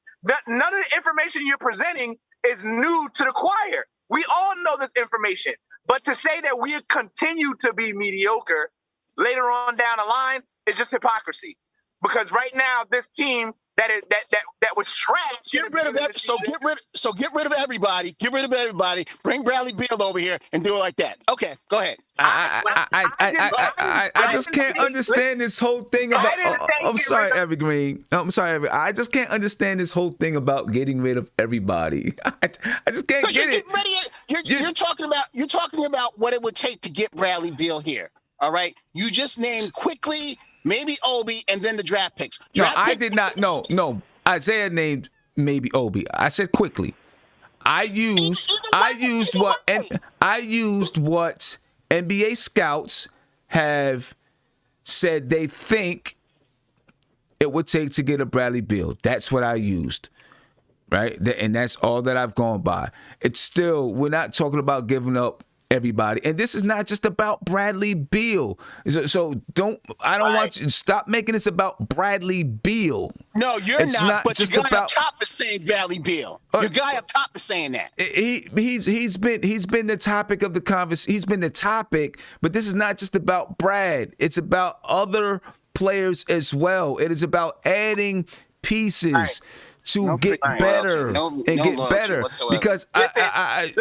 None of the information you're presenting is new to the choir. We all know this information. But to say that we continue to be mediocre later on down the line is just hypocrisy. Because right now, this team that was trash. Get rid of everybody. Get rid of everybody. Bring Bradley Beal over here and do it like that. Okay, go ahead. I just can't understand this whole thing about. I'm sorry, Evergreen. I just can't understand this whole thing about getting rid of everybody. I just can't get it. You're talking about what it would take to get Bradley Beal here. All right, you just named quickly. Maybe Obi, and then the draft picks. I did not. No. Isaiah named maybe Obi. I said quickly. I used what NBA scouts have said they think it would take to get a Bradley Beal. That's what I used. Right? And that's all that I've gone by. It's still, we're not talking about giving up everybody, and this is not just about Bradley Beal. So I don't want you to stop making this about Bradley Beal. No, you're not. But your guy up top is saying Bradley Beal. Your guy up top is saying that. He's been the topic of the conversation. He's been the topic, but this is not just about Brad. It's about other players as well. It is about adding pieces to get better and get better. Because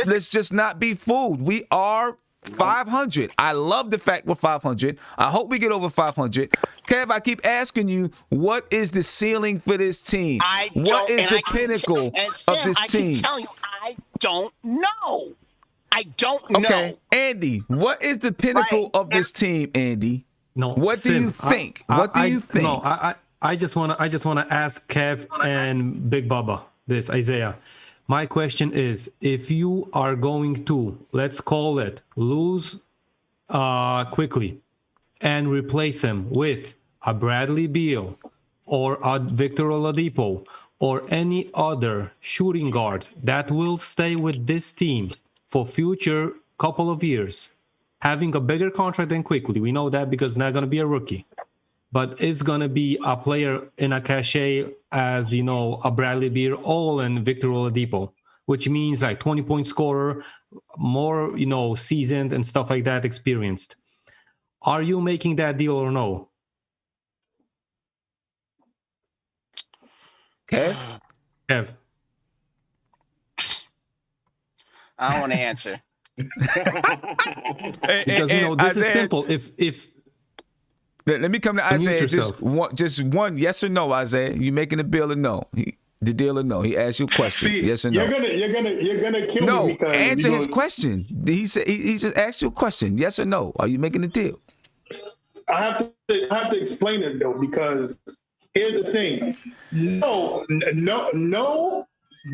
let's just not be fooled. We are 500. I love the fact we're 500. I hope we get over 500. Kev, I keep asking you, what is the ceiling for this team? What is the pinnacle of this team? I keep telling you, I don't know. I don't know. Okay, Andy, what is the pinnacle of this team, Andy? No. What do you think? What do you think? No, I just wanna ask Kev and Big Bubba this, Isaiah. My question is, if you are going to, let's call it, lose quickly and replace him with a Bradley Beal or a Victor Oladipo or any other shooting guard that will stay with this team for future couple of years, having a bigger contract than Quickly, we know that because not going to be a rookie, but it's going to be a player in a cachet as, you know, a Bradley Beal or and Victor Oladipo, which means like 20-point scorer, more, you know, seasoned and stuff like that, experienced. Are you making that deal or no? Kev? I don't want to answer. Because, you know, this is simple. If let me come to Isaiah. Just one yes or no, Isaiah. You making the bill or no? The deal or no? He asked you a question. See, yes or no? You're gonna kill no, me. No, answer his question. He said he just asked you a question. Yes or no? Are you making the deal? I have to explain it though, because here's the thing. No,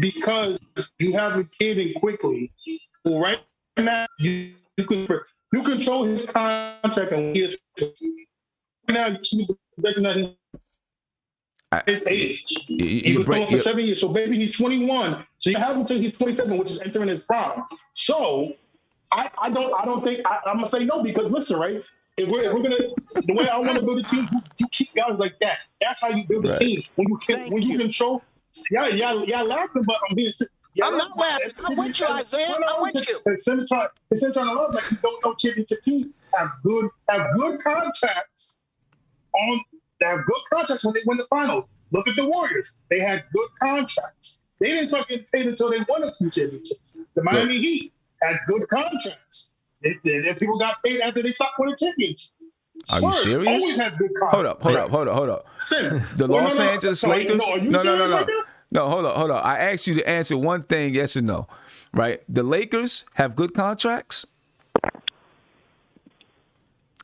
because you have a kid in Quickly. Right now, you control his contract and he is. Now you see that his age. He was going for 7 years, so maybe he's 21. So you have until he's 27, which is entering his prime. So I don't think I'm gonna say no, because listen, right? If we're gonna, the way I want to build a team, you keep guys like that. That's how you build a team. When you control. Y'all laughing, but I'm being. I'm not laughing. I'm with you, Isaiah. I'm with you. It's trying to love like you don't know championship teams have good contracts they have good contracts when they win the finals. Look at the Warriors. They had good contracts. They didn't start getting paid until they won a few championships. The Miami Heat had good contracts. People got paid after they stopped winning championships. Are you serious? Always had good contracts. Hold up. The Los Angeles Lakers. No, hold up. I asked you to answer one thing, yes or no. Right? The Lakers have good contracts.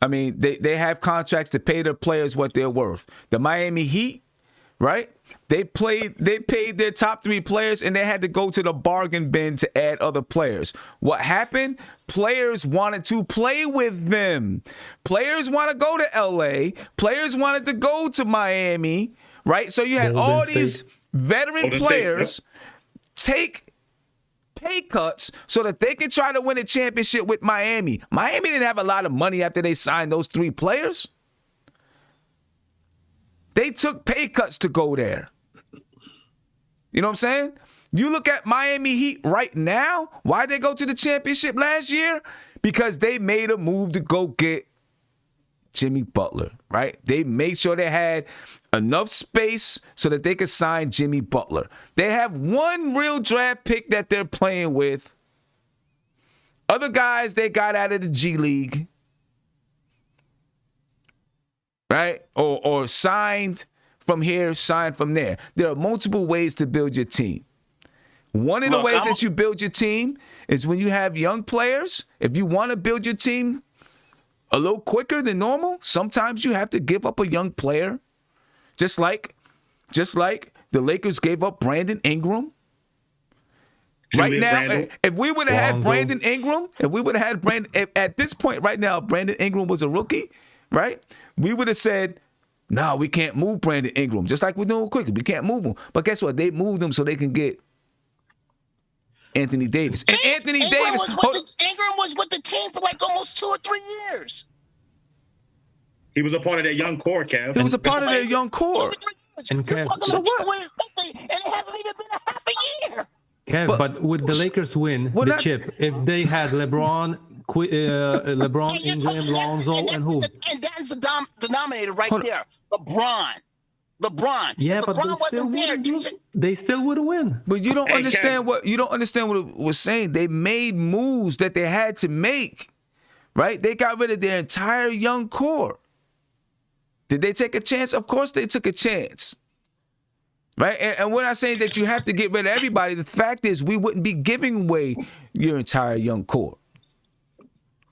I mean, they have contracts to pay their players what they're worth. The Miami Heat, right? They paid their top 3 players, and they had to go to the bargain bin to add other players. What happened? Players wanted to play with them. Players want to go to LA. Players wanted to go to Miami, right? So you had all these veteran players take pay cuts so that they could try to win a championship with Miami. Miami didn't have a lot of money after they signed those 3 players. They took pay cuts to go there. You know what I'm saying? You look at Miami Heat right now. Why'd they go to the championship last year? Because they made a move to go get Jimmy Butler, right? They made sure they had enough space so that they could sign Jimmy Butler. They have one real draft pick that they're playing with. Other guys they got out of the G League, right? Or signed from here, signed from there. There are multiple ways to build your team. One of the ways that you build your team is when you have young players. If you want to build your team a little quicker than normal, sometimes you have to give up a young player. Just like the Lakers gave up Brandon Ingram. Right now, if we would have had Brandon Ingram, at this point right now, Brandon Ingram was a rookie, right? We would have said, no, we can't move Brandon Ingram, just like we're doing quickly. We can't move him. But guess what? They moved him so they can get Anthony Davis. And Ingram was with the team for like almost 2 or 3 years. He was a part of that young core, Kev. He was a part of their young core. And Kev, so what? And it hasn't even been a half a year. Kev, but would the Lakers win the chip if they had LeBron, Ingram, Lonzo, and who? And that's the denominator right there. LeBron. Yeah, but they still would win. But you don't understand what it was saying. They made moves that they had to make, right? They got rid of their entire young core. Did they take a chance? Of course they took a chance, right? And we're not saying that you have to get rid of everybody. The fact is we wouldn't be giving away your entire young core.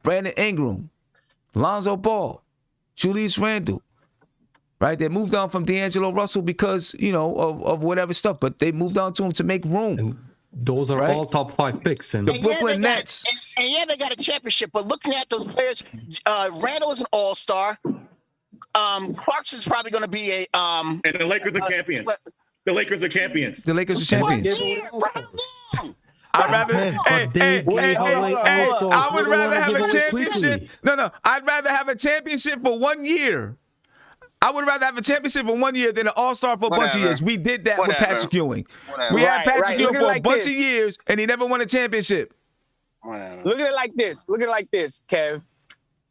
Brandon Ingram, Lonzo Ball, Julius Randle, right? They moved on from D'Angelo Russell because, of whatever stuff, but they moved on to him to make room. And those are all top 5 picks. And the Brooklyn Nets. They got a championship, but looking at those players, Randle is an all-star. Clarkson's probably going to be a and the Lakers are champions. The Lakers are champions. The Lakers are champions. I'd rather I would rather have a championship. No, I'd rather have a championship for 1 year. I would rather have a championship for 1 year than an all-star for a bunch of years. We did that with Patrick Ewing. We had Patrick Ewing for a bunch of years, and he never won a championship. Look at it like this, Kev.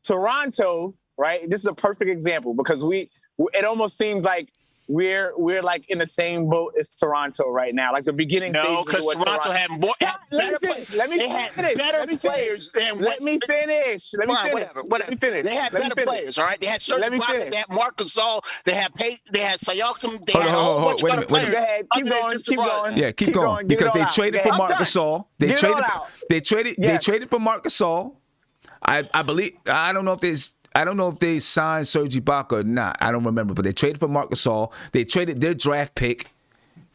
Toronto, right? This is a perfect example because it almost seems like we're like in the same boat as Toronto right now, like the beginning. No, because Toronto had better players. Let me finish. Let me finish. Whatever. They had better players. All right. They had Serge Ibaka. They had Marc Gasol. They had Siakam. They had a whole bunch of better players. Keep going. Yeah, keep going because they traded for Marc Gasol. They traded for Marc Gasol. I believe. I don't know if they signed Serge Ibaka or not. I don't remember, but they traded for Marc Gasol. They traded their draft pick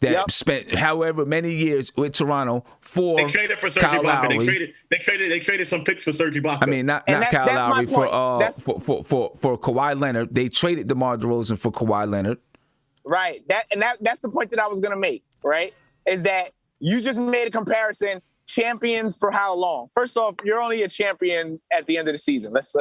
that spent however many years with Toronto for They traded for Serge Ibaka. They traded some picks for Serge Ibaka. I mean, not Kyle Lowry for Kawhi Leonard. They traded DeMar DeRozan for Kawhi Leonard. Right. That's the point that I was going to make, right? Is that you just made a comparison. Champions for how long? First off, you're only a champion at the end of the season. Let's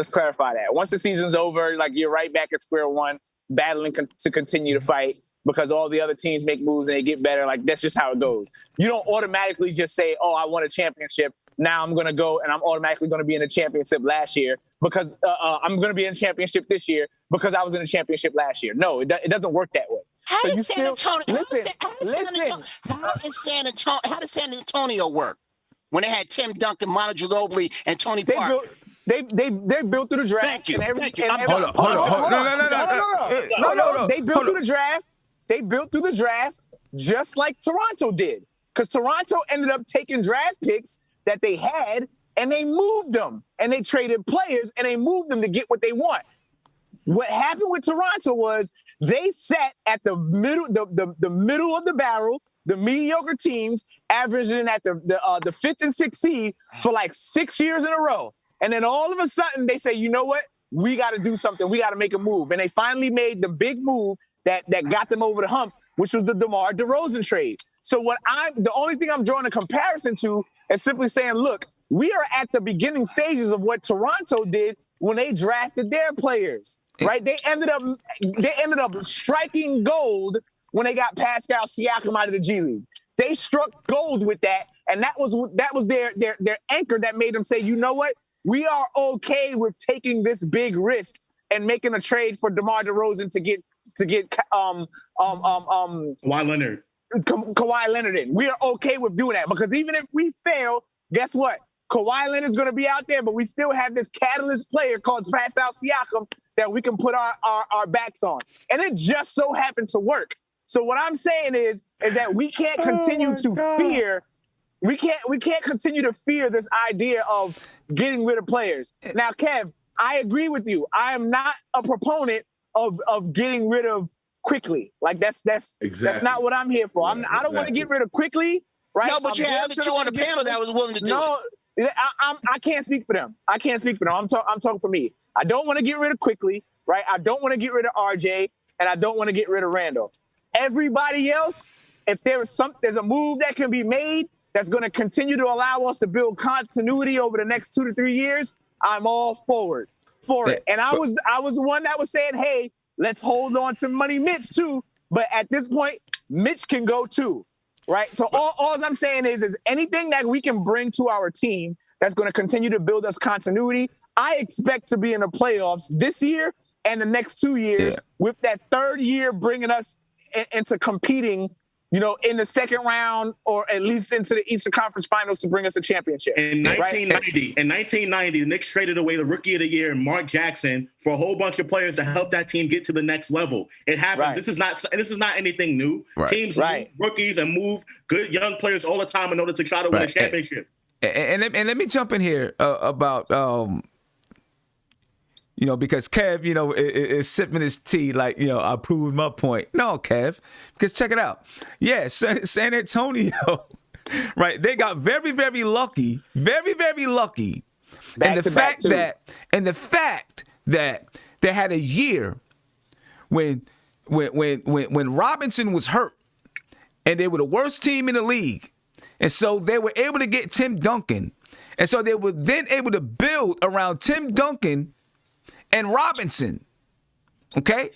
clarify that. Once the season's over, like you're right back at square one, battling to continue to fight. because all the other teams make moves and they get better. Like, that's just how it goes. You don't automatically just say, oh, I won a championship. Now I'm going to go and I'm automatically going to be in a championship last year because I'm going to be in a championship this year because I was in a championship last year. No, it doesn't work that way. How So did you San still- Antonio? listen, How did San Antonio work when they had Tim Duncan, Manu Ginobili, and Tony Parker? They built through the draft. Thank you. And every, Thank you. and I'm every- done. Hold on. No. They built through the draft. They built through the draft just like Toronto did. Because Toronto ended up taking draft picks that they had and they moved them. And they traded players and they moved them to get what they want. What happened with Toronto was they sat at the middle, the middle of the barrel, the mediocre teams, averaging at the fifth and sixth seed for like 6 years in a row. And then all of a sudden they say, you know what? We got to do something. We got to make a move. And they finally made the big move that got them over the hump, which was the DeMar DeRozan trade. So the only thing I'm drawing a comparison to is simply saying, look, we are at the beginning stages of what Toronto did when they drafted their players, right? They ended up striking gold when they got Pascal Siakam out of the G League. They struck gold with that, and that was their anchor that made them say, you know what? We are okay with taking this big risk and making a trade for DeMar DeRozan to get Kawhi Leonard. Kawhi Leonard in. We are okay with doing that because even if we fail, guess what? Kawhi Leonard's going to be out there, but we still have this catalyst player called Pascal Siakam that we can put our backs on. And it just so happened to work. So what I'm saying is that we can't continue to fear. We can't continue to fear this idea of getting rid of players. Now, Kev, I agree with you. I am not a proponent of getting rid of quickly. Like that's not what I'm here for. I don't want to get rid of quickly, right? No, but you had other two on the panel that was willing to do it. I can't speak for them. I'm talking for me. I don't want to get rid of quickly, right? I don't want to get rid of RJ, and I don't want to get rid of Randall. Everybody else, if there's a move that can be made that's going to continue to allow us to build continuity over the next 2 to 3 years, I'm all for it. And I was the one that was saying, hey, let's hold on to Money Mitch too. But at this point, Mitch can go too, right? So all I'm saying is anything that we can bring to our team that's going to continue to build us continuity, I expect to be in the playoffs this year and the next 2 years, with that third year bringing us into competing, in the second round or at least into the Eastern Conference Finals to bring us a championship. In 1990, the Knicks traded away the Rookie of the Year, Mark Jackson, for a whole bunch of players to help that team get to the next level. It happens. Right. This is not anything new. Right. Teams move rookies and move good young players all the time in order to try to win a championship. And let me jump in here about because Kev, is sipping his tea like, I proved my point. No, Kev, because check it out. Yeah, San Antonio, right? They got very, very lucky, very, very lucky. And the fact that they had a year when Robinson was hurt and they were the worst team in the league. And so they were able to get Tim Duncan. And so they were then able to build around Tim Duncan and Robinson, okay?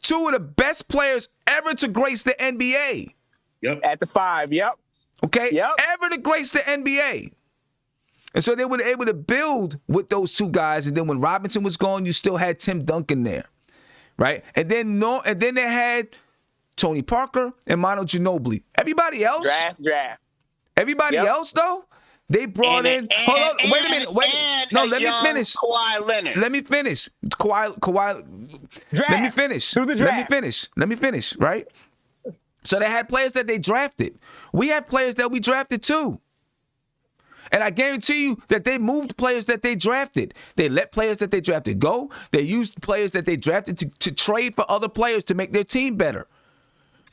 Two of the best players ever to grace the NBA. Yep. At the 5, yep. Okay? Yep. Ever to grace the NBA. And so they were able to build with those two guys, and then when Robinson was gone, you still had Tim Duncan there, right? And then they had Tony Parker and Manu Ginobili. Everybody else? Draft. Everybody else, though? They brought in. Hold on, wait a minute. No, let me finish. Kawhi Leonard. Let me finish. Kawhi. Draft. Let me finish. Do the draft. Let me finish. Right. So they had players that they drafted. We had players that we drafted too. And I guarantee you that they moved players that they drafted. They let players that they drafted go. They used players that they drafted to trade for other players to make their team better.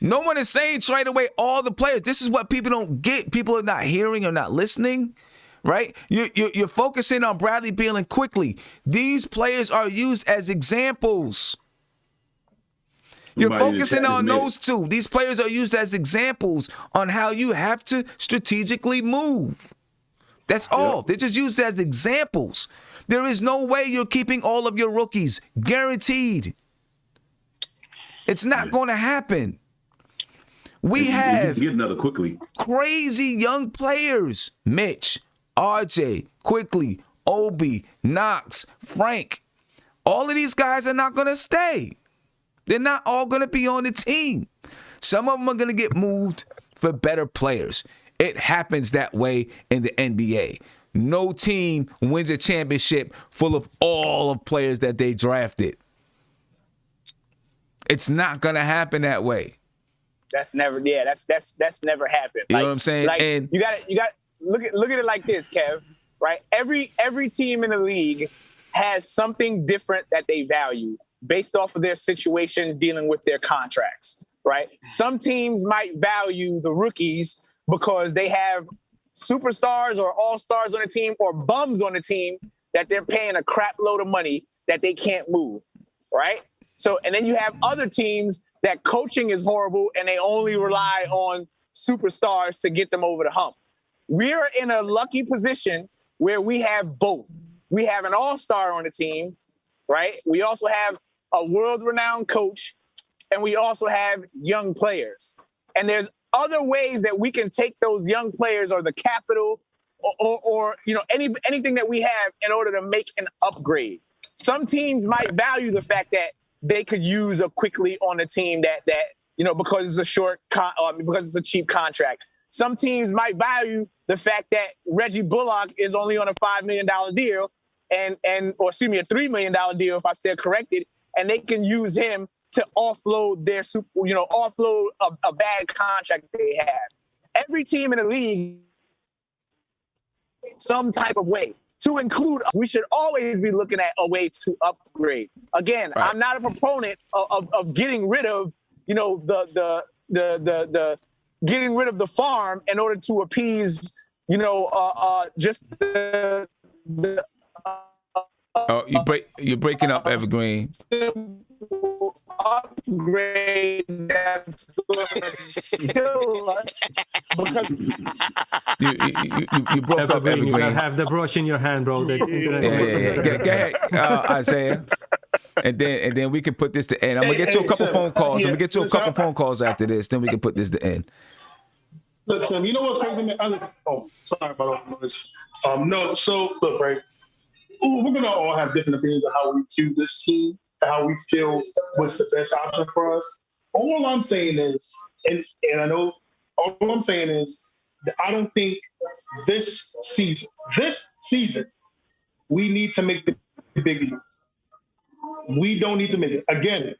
No one is saying trade away all the players. This is what people don't get. People are not hearing or not listening, right? You're focusing on Bradley Beal and Quickly. These players are used as examples. You're focusing on those two. These players are used as examples on how you have to strategically move. That's all. They're just used as examples. There is no way you're keeping all of your rookies. Guaranteed. It's not going to happen. We have get another quickly. Crazy young players. Mitch, RJ, Quickly, Obi, Knox, Frank. All of these guys are not going to stay. They're not all going to be on the team. Some of them are going to get moved for better players. It happens that way in the NBA. No team wins a championship full of all of players that they drafted. It's not going to happen that way. That's never that's never happened. You know what I'm saying? Like, and you got look at it like this, Kev. Right? Every team in the league has something different that they value based off of their situation dealing with their contracts. Right? Some teams might value the rookies because they have superstars or all-stars on the team or bums on the team that they're paying a crap load of money that they can't move. Right? So, and then you have other teams that coaching is horrible and they only rely on superstars to get them over the hump. We're in a lucky position where we have both. We have an all-star on the team, right? We also have a world-renowned coach, and we also have young players. And there's other ways that we can take those young players or the capital or you know, anything that we have in order to make an upgrade. Some teams might value the fact that they could use a Quickly on the team that you know, because it's a because it's a cheap contract. Some teams might value the fact that Reggie Bullock is only on a $5 million deal or excuse me, a $3 million deal if I stand corrected, and they can use him to offload their offload a bad contract they have. Every team in the league, some type of way. To include, we should always be looking at a way to upgrade. Again, right. I'm not a proponent of getting rid of, you know, the getting rid of the farm in order to appease, you know, just the you're breaking up, Evergreen. Upgrade that's going to kill us because you broke up, Evergreen. You gotta have the brush in your hand, bro. Yeah. Go ahead, Isaiah. And then we can put this to end. I'm gonna get to a couple phone calls. I'm gonna get to a couple phone calls after this. Then we can put this to end. Look, Tim, you know what's crazy, man? Sorry about all the noise. No, so look, right. We're gonna all have different opinions of how we view this team, how we feel what's the best option for us. All I'm saying is, and I know, all I'm saying is that I don't think this season, we need to make the big move. We don't need to make it. Again,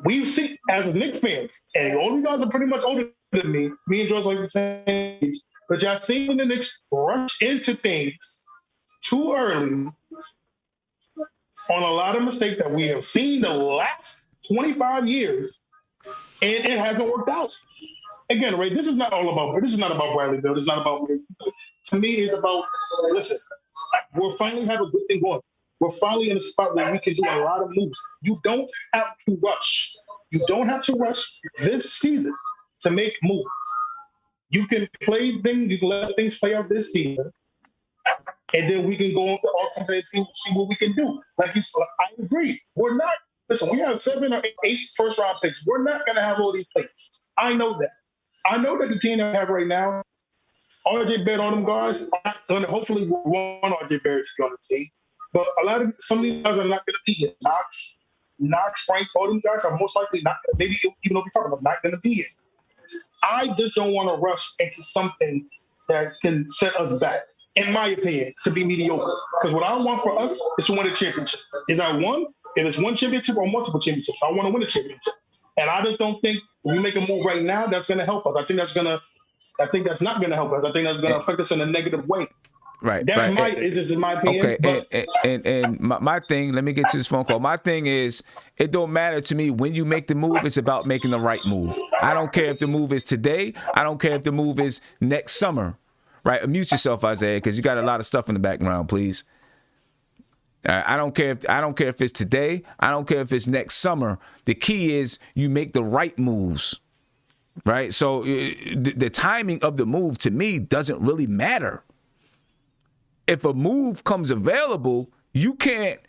we've seen, as Knicks fans, and all you guys are pretty much older than me and George like the same age, but y'all seen when the Knicks rush into things too early on a lot of mistakes that we have seen the last 25 years, and it hasn't worked out. Again, right, this is not about Bradley Beal. It's not about me. To me, it's about, listen, we're finally have a good thing going. We're finally in a spot where we can do a lot of moves. You don't have to rush. You don't have to rush this season to make moves. You can play things, you can let things play out this season, and then we can go on to alternate things, see what we can do. Like you said, I agree. We're not, listen, we have 7 or 8 first-round picks. We're not going to have all these players. I know that. I know that the team that we have right now, RJ Barrett on them guys, are not going to, hopefully one RJ Barrett to be on the team. But some of these guys are not going to be here. Knox, Frank, all these guys are most likely not, maybe even though we're talking about, not going to be here. I just don't want to rush into something that can set us back, in my opinion, to be mediocre. Because what I want for us is to win a championship. Is that one? If it's one championship or multiple championships, I want to win a championship. And I just don't think if we make a move right now, that's going to help us. I think that's not going to help us. I think that's going to affect us in a negative way. Right. That's my opinion. Okay. And my thing, let me get to this phone call. My thing is, it don't matter to me when you make the move. It's about making the right move. I don't care if the move is today. I don't care if the move is next summer. Right? Mute yourself, Isaiah, because you got a lot of stuff in the background, please. I don't care if it's today. I don't care if it's next summer. The key is you make the right moves. Right? So the timing of the move to me doesn't really matter. If a move comes available, you can't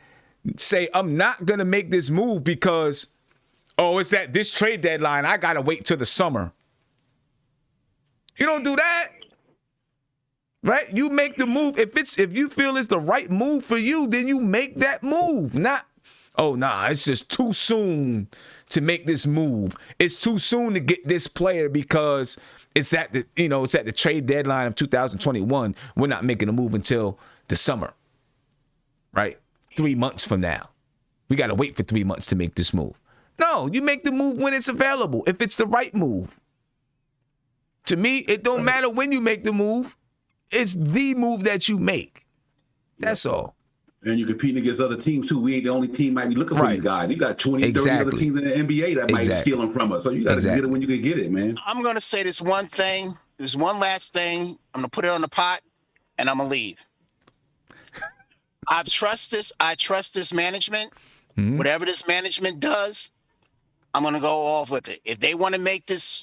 say, I'm not going to make this move because, it's this trade deadline. I got to wait till the summer. You don't do that. Right? You make the move. If you feel it's the right move for you, then you make that move. Not, oh nah, it's just too soon to make this move. It's too soon to get this player because it's at the trade deadline of 2021. We're not making a move until the summer. Right? 3 months from now. We got to wait for 3 months to make this move. No, you make the move when it's available, if it's the right move. To me, it don't matter when you make the move. It's the move that you make. That's all. And you're competing against other teams, too. We ain't the only team might be looking for these guys. You got 20, 30 other teams in the NBA that might steal them from us. So you got to get it when you can get it, man. I'm going to say this one last thing. I'm going to put it on the pot, and I'm going to leave. I trust this management. Mm-hmm. Whatever this management does, I'm going to go off with it. If they want to make this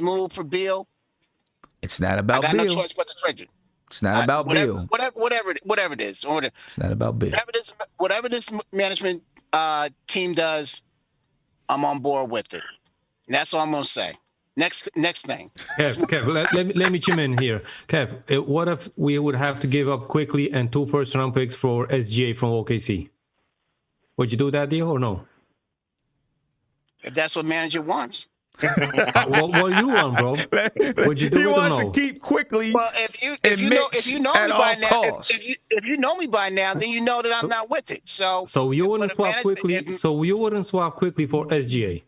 move for Beal, it's not about Beal. I got no choice but to trade it. It's not about Beal. Whatever it is. It's not about Beal. Whatever this management team does, I'm on board with it. And that's all I'm going to say. Next thing. Kev, let me chime in here. Kev, what if we would have to give up quickly and 2 first-round picks for SGA from OKC? Would you do that deal or no? If that's what manager wants. What you want, bro? Would you do it or no? He wants to keep quickly. Well, if you know me by now, then you know that I'm not with it. So you wouldn't swap quickly. So you wouldn't swap quickly for SGA.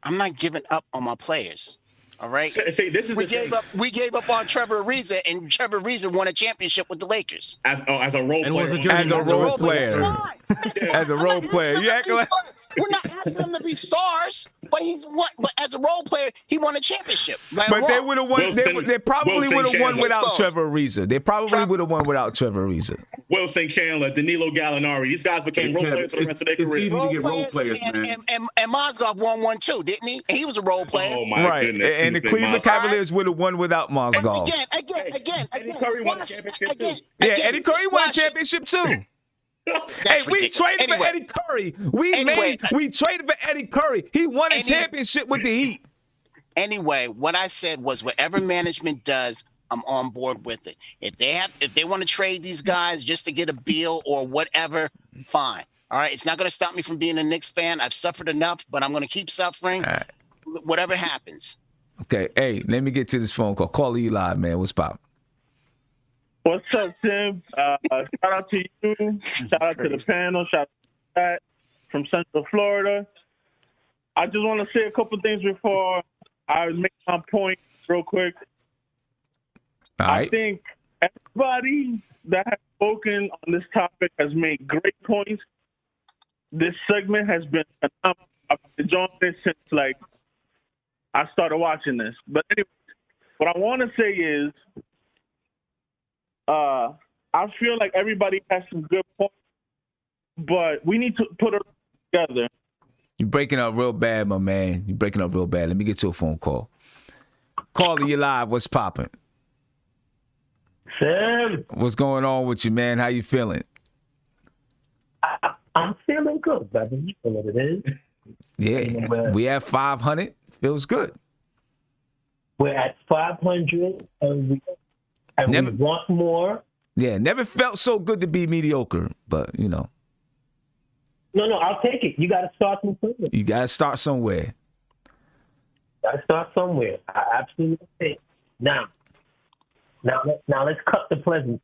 I'm not giving up on my players. All right. See, this is we gave up on Trevor Ariza, and Trevor Ariza won a championship with the Lakers as a role player. As a role player. As a role player. We're not asking him to be stars, but as a role player, he won a championship. But they would have won. They probably would have won without Trevor Ariza. They probably would have won without Trevor Ariza. Wilson Chandler, Danilo Gallinari. These guys became role players for the rest of their career. It's easy to get role players, man. And Mozgov won one too, didn't he? And he was a role player. Oh my goodness! And the Cleveland Cavaliers would have won without Mozgov. Again. Eddie Curry won a championship too. Yeah, Eddie Curry won a championship too. Hey, we traded for Eddie Curry. We traded for Eddie Curry. He won a championship with the Heat. Anyway, what I said was whatever management does, I'm on board with it. If they want to trade these guys just to get a Beal or whatever, fine. All right. It's not going to stop me from being a Knicks fan. I've suffered enough, but I'm going to keep suffering. Right. Whatever happens. Okay. Hey, let me get to this phone call. Call you live, man. What's poppin'? What's up, Tim? Shout out to you. Shout out to the panel. Shout out to Pat from Central Florida. I just want to say a couple things before I make my point real quick. All right. I think everybody that has spoken on this topic has made great points. This segment has been phenomenal. I've been enjoying this since I started watching this. But anyway, what I want to say is I feel like everybody has some good points, but we need to put it together. You're breaking up real bad, my man. You're breaking up real bad. Let me get you a phone call. Caller, you live. What's popping? Sam. What's going on with you, man? How you feeling? I'm feeling good, brother. You know what it is. Yeah. We have 500. Feels good. We're at 500, and we want more. Yeah, never felt so good to be mediocre, but, you know. No, I'll take it. You got to start from somewhere. You got to start somewhere. I absolutely think. Now let's cut the pleasant.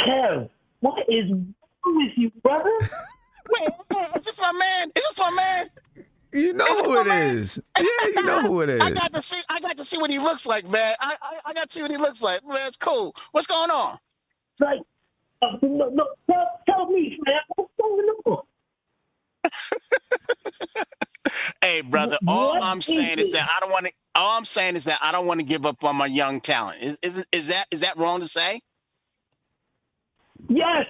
Kev, what is wrong with you, brother? Wait, is this my man? You know who it is. Yeah, you know who it is. I got to see what he looks like, man. I got to see what he looks like. Man, it's cool. What's going on? Like, no, tell me, man. What's going on? Hey, brother. All I'm saying is that I don't want to give up on my young talent. Is that wrong to say? Yes.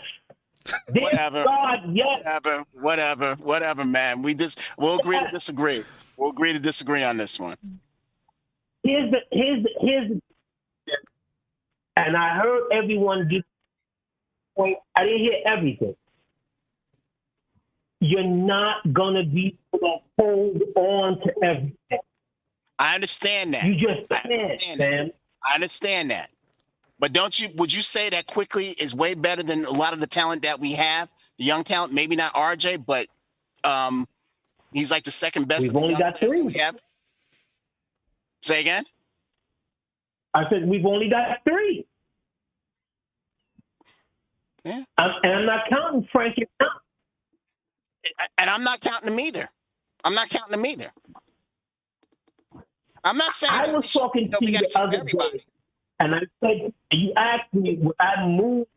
Whatever. God, yes. Whatever, man. We'll agree to disagree. We'll agree to disagree on this one. Here's the and I heard everyone give point. I didn't hear everything. You're not gonna be able to hold on to everything. I understand that. You just can't, man. I understand that. But would you say that Quickly is way better than a lot of the talent that we have, the young talent? Maybe not RJ, but he's like the second best. We've only got 3. We have. Say again? I said we've only got 3. Yeah. And I'm not counting Frankie. And I'm not counting him either. I'm not saying I was talking to you the other day, and I said, you asked me, would I move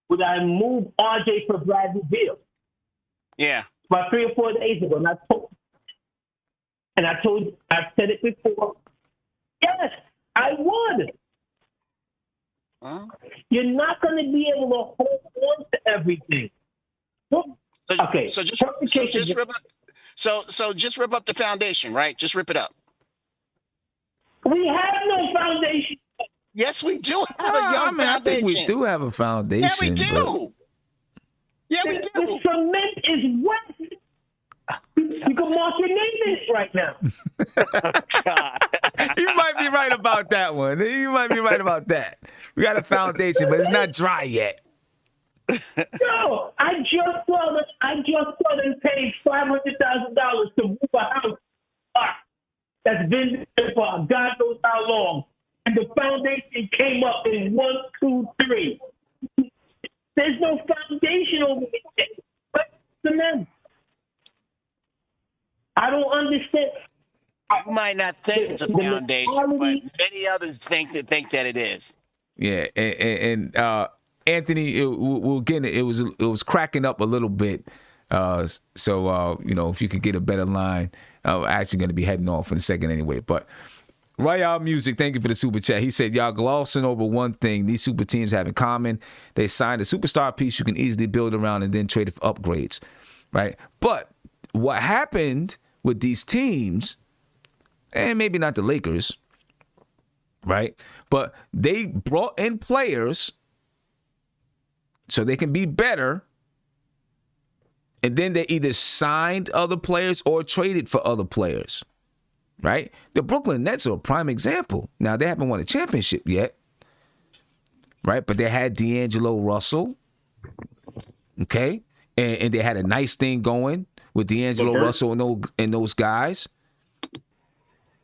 RJ for Bradley Beal? Yeah. About 3 or 4 days ago, and I told you, I've said it before. Yes, I would. Huh? You're not going to be able to hold on to everything. Okay. So just rip up the foundation, right? Just rip it up. We have no foundation. Yes, we do have a young foundation. I think we do have a foundation. Yeah, we do. Yeah, we do. The cement is wet. You can mark your name in it right now. God. You might be right about that one. You might be right about that. We got a foundation, but it's not dry yet. No, I just saw them pay $500,000 to move a house that's been there for God knows how long, and the foundation came up in 1, 2, 3. There's no foundation over there. But cement. I don't understand. You might not think it's a foundation, but many others think that it is. Yeah, and Anthony, it was cracking up a little bit. So if you could get a better line, actually going to be heading off in a second anyway. But Royale Music, thank you for the super chat. He said, y'all glossing over one thing these super teams have in common. They signed a superstar piece you can easily build around and then trade it for upgrades, right? But what happened with these teams, and maybe not the Lakers, right? But they brought in players so they can be better, and then they either signed other players or traded for other players, right? The Brooklyn Nets are a prime example. Now, they haven't won a championship yet, right? But they had D'Angelo Russell, okay? And they had a nice thing going with D'Angelo Russell and those guys.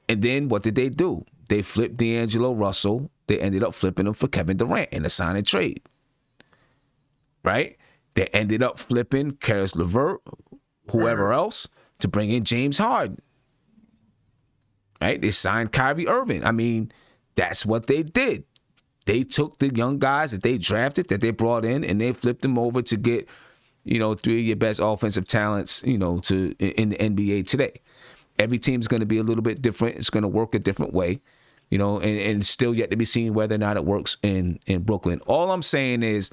And then what did they do? They flipped D'Angelo Russell. They ended up flipping him for Kevin Durant in a sign and trade, right? They ended up flipping Karis LeVert, whoever else, to bring in James Harden, right? They signed Kyrie Irving. I mean, that's what they did. They took the young guys that they drafted, that they brought in, and they flipped them over to get, 3 of your best offensive talents, in the NBA today. Every team's going to be a little bit different. It's going to work a different way, and it's still yet to be seen whether or not it works in Brooklyn. All I'm saying is,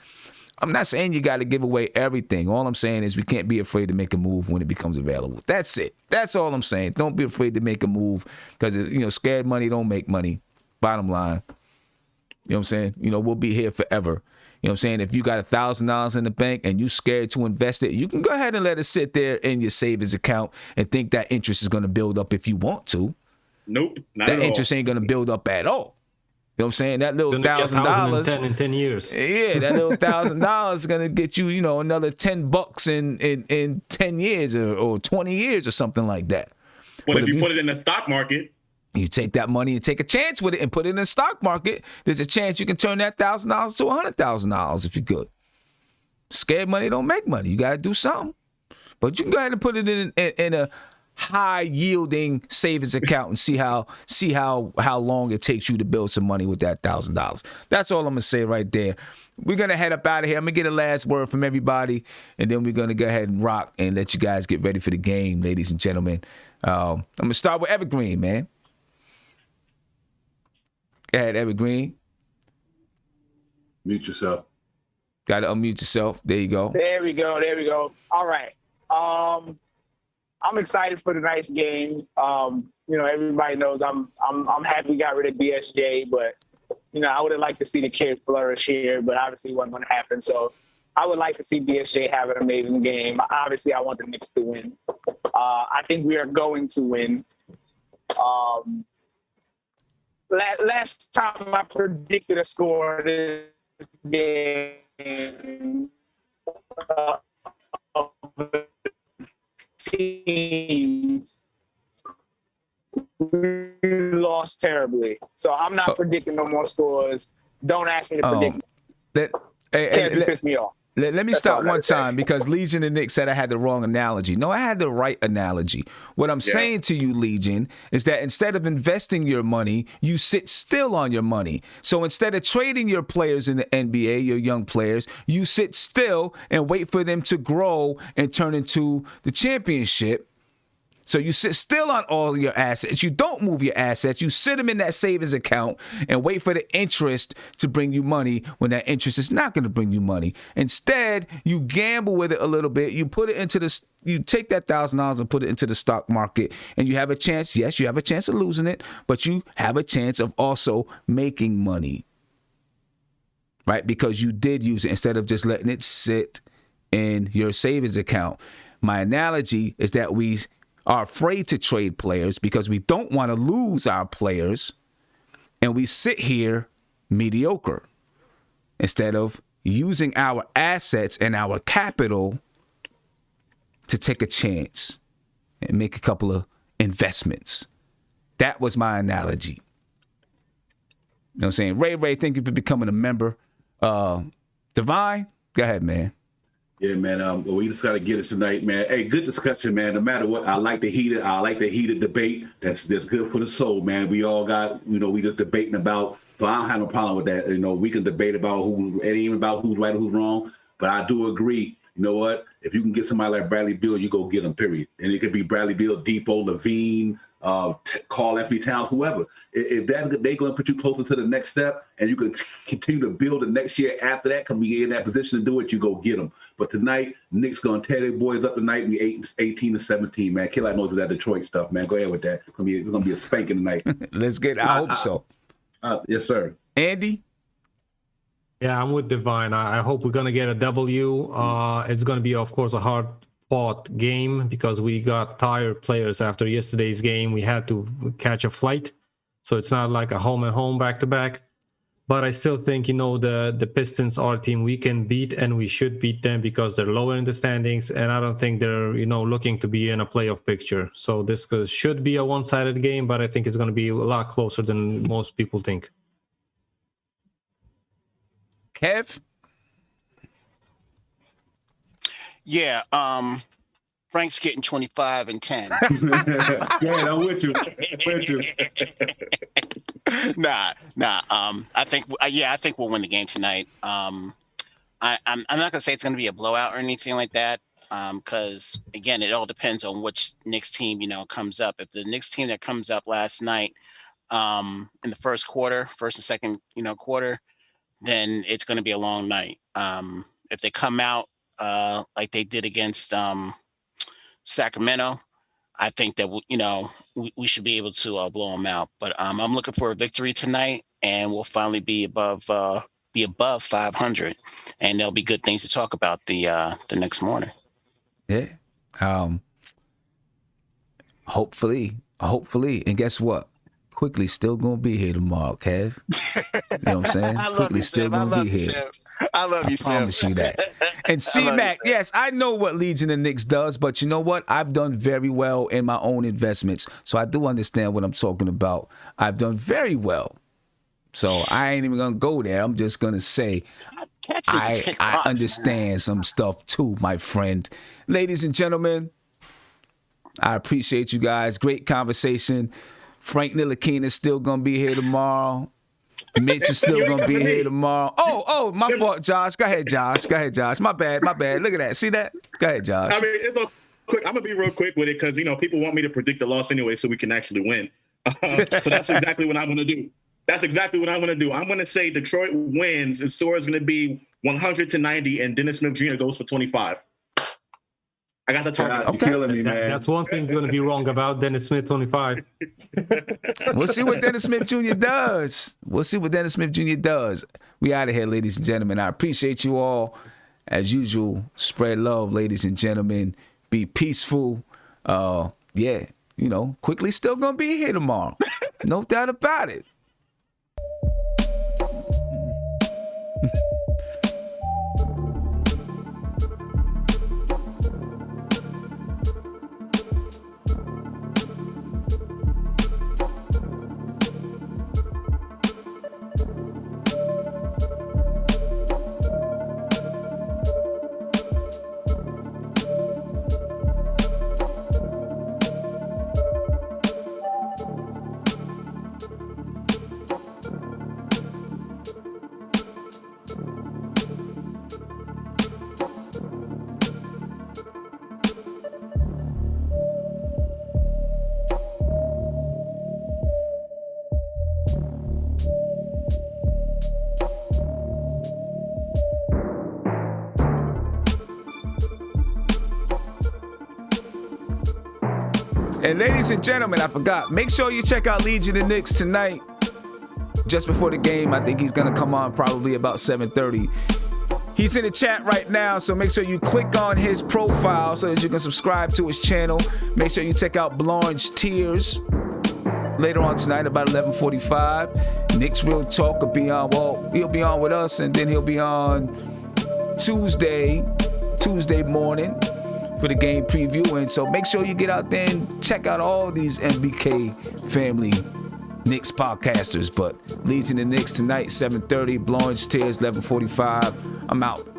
I'm not saying you got to give away everything. All I'm saying is we can't be afraid to make a move when it becomes available. That's it. That's all I'm saying. Don't be afraid to make a move because, scared money don't make money. Bottom line. You know what I'm saying? We'll be here forever. You know what I'm saying? If you got $1,000 in the bank and you scared to invest it, you can go ahead and let it sit there in your savings account and think that interest is going to build up if you want to. Nope. Not that at interest all. ain't going to build up at all. You know what I'm saying? That little $1,000 in 10 years. Yeah, that little $1,000 is gonna get you, another $10 in 10 years or 20 years or something like that. But if you put it in the stock market, you take that money and take a chance with it and put it in the stock market. There's a chance you can turn that $1,000 to $100,000 if you're good. Scared money don't make money. You got to do something. But you can go ahead and put it in a high yielding savings account and see how long it takes you to build some money with that $1,000. That's all I'm gonna say right there. We're gonna head up out of here. I'm gonna get a last word from everybody, and then we're gonna go ahead and rock and let you guys get ready for the game, ladies and gentlemen. I'm gonna start with Evergreen, man. Go ahead, Evergreen. Mute yourself. Got to unmute yourself. There you go. There we go. All right. I'm excited for tonight's game. Everybody knows I'm happy we got rid of DSJ, but I would have liked to see the kid flourish here, but obviously it wasn't going to happen. So I would like to see DSJ have an amazing game. Obviously, I want the Knicks to win. I think we are going to win. Last time I predicted a score this game, team, we lost terribly. So I'm not predicting no more scores. Don't ask me to predict. Can't piss me off. Let me stop one time because Legion and Nick said I had the wrong analogy. No, I had the right analogy. What I'm saying to you, Legion, is that instead of investing your money, you sit still on your money. So instead of trading your players in the NBA, your young players, you sit still and wait for them to grow and turn into the championship. So you sit still on all your assets. You don't move your assets. You sit them in that savings account and wait for the interest to bring you money when that interest is not going to bring you money. Instead, you gamble with it a little bit. You put it into you take that $1,000 and put it into the stock market, and you have a chance. Yes, you have a chance of losing it, but you have a chance of also making money, right? Because you did use it instead of just letting it sit in your savings account. My analogy is that we are afraid to trade players because we don't want to lose our players, and we sit here mediocre instead of using our assets and our capital to take a chance and make a couple of investments. That was my analogy. You know what I'm saying? Ray, thank you for becoming a member. Divine, go ahead, man. Yeah, man. We just got to get it tonight, man. Hey, good discussion, man. No matter what, I like the heated debate. That's good for the soul, man. We all got, we just debating about. So I don't have no problem with that. We can debate about who, and even about who's right or who's wrong. But I do agree. You know what? If you can get somebody like Bradley Beal, you go get him. Period. And it could be Bradley Beal, Depot, Levine, Carl Anthony Towns, whoever. If they're going to put you closer to the next step, and you can continue to build the next year after that, can be in that position to do it, you go get them. But tonight, Knicks going to tear their boys up tonight. We 18-17, man. Kid, I knows that Detroit stuff, man. Go ahead with that. It's going to be a spanking tonight. Let's get it. I hope so. Yes, sir. Andy? Yeah, I'm with Divine. I hope we're going to get a W. It's going to be, of course, a hard-fought game because we got tired players after yesterday's game. We had to catch a flight, so it's not like a home and home back-to-back. But I still think, the Pistons are a team we can beat, and we should beat them because they're lower in the standings, and I don't think they're, looking to be in a playoff picture. So this should be a one-sided game, but I think it's going to be a lot closer than most people think. Kev? Yeah, Frank's getting 25 and 10. Yeah, I'm with you. Nah. I think we'll win the game tonight. I'm not gonna say it's gonna be a blowout or anything like that. Because again, it all depends on which Knicks team comes up. If the Knicks team that comes up last night, in the first and second quarter, then it's gonna be a long night. If they come out like they did against Sacramento, I think that we should be able to blow them out. But I'm looking for a victory tonight, and we'll finally be above 500, and there'll be good things to talk about the next morning. Yeah. Hopefully, and guess what? Quickly still gonna be here tomorrow, Kev. You know what I'm saying? Quickly still gonna be here. I love you, Sam. I promise you that. And C-Mac, yes, I know what Legion and Knicks does, but you know what? I've done very well in my own investments, so I do understand what I'm talking about. I've done very well, so I ain't even gonna go there. I'm just gonna say I understand some stuff too, my friend. Ladies and gentlemen, I appreciate you guys. Great conversation. Frank Ntilikina is still going to be here tomorrow. Mitch is still going to be here tomorrow. Oh, my fault, Josh. Go ahead, Josh. My bad. Look at that. See that? Go ahead, Josh. I mean, it's all quick. I'm going to be real quick with it because, people want me to predict the loss anyway so we can actually win. So that's exactly what I'm going to do. I'm going to say Detroit wins. The score is going to be 100-90, and Dennis Smith Jr. goes for 25. I got the target. Okay. You're killing me, man. That's one thing you're going to be wrong about, Dennis Smith 25. We'll see what Dennis Smith Jr. does. We out of here, ladies and gentlemen. I appreciate you all. As usual, spread love, ladies and gentlemen. Be peaceful. you know, Quickly's still going to be here tomorrow. No doubt about it. And ladies and gentlemen, I forgot, make sure you check out Legion of Knicks tonight. Just before the game, I think he's going to come on probably about 7:30. He's in the chat right now, so make sure you click on his profile so that you can subscribe to his channel. Make sure you check out Blanche Tears later on tonight about 11:45. Knicks Real Talk will be on, well, he'll be on with us, and then he'll be on Tuesday morning for the game preview. And so make sure you get out there and check out all these MBK family Knicks podcasters. But Legion of Knicks tonight, 7:30. Blanche Tears, 11:45. I'm out.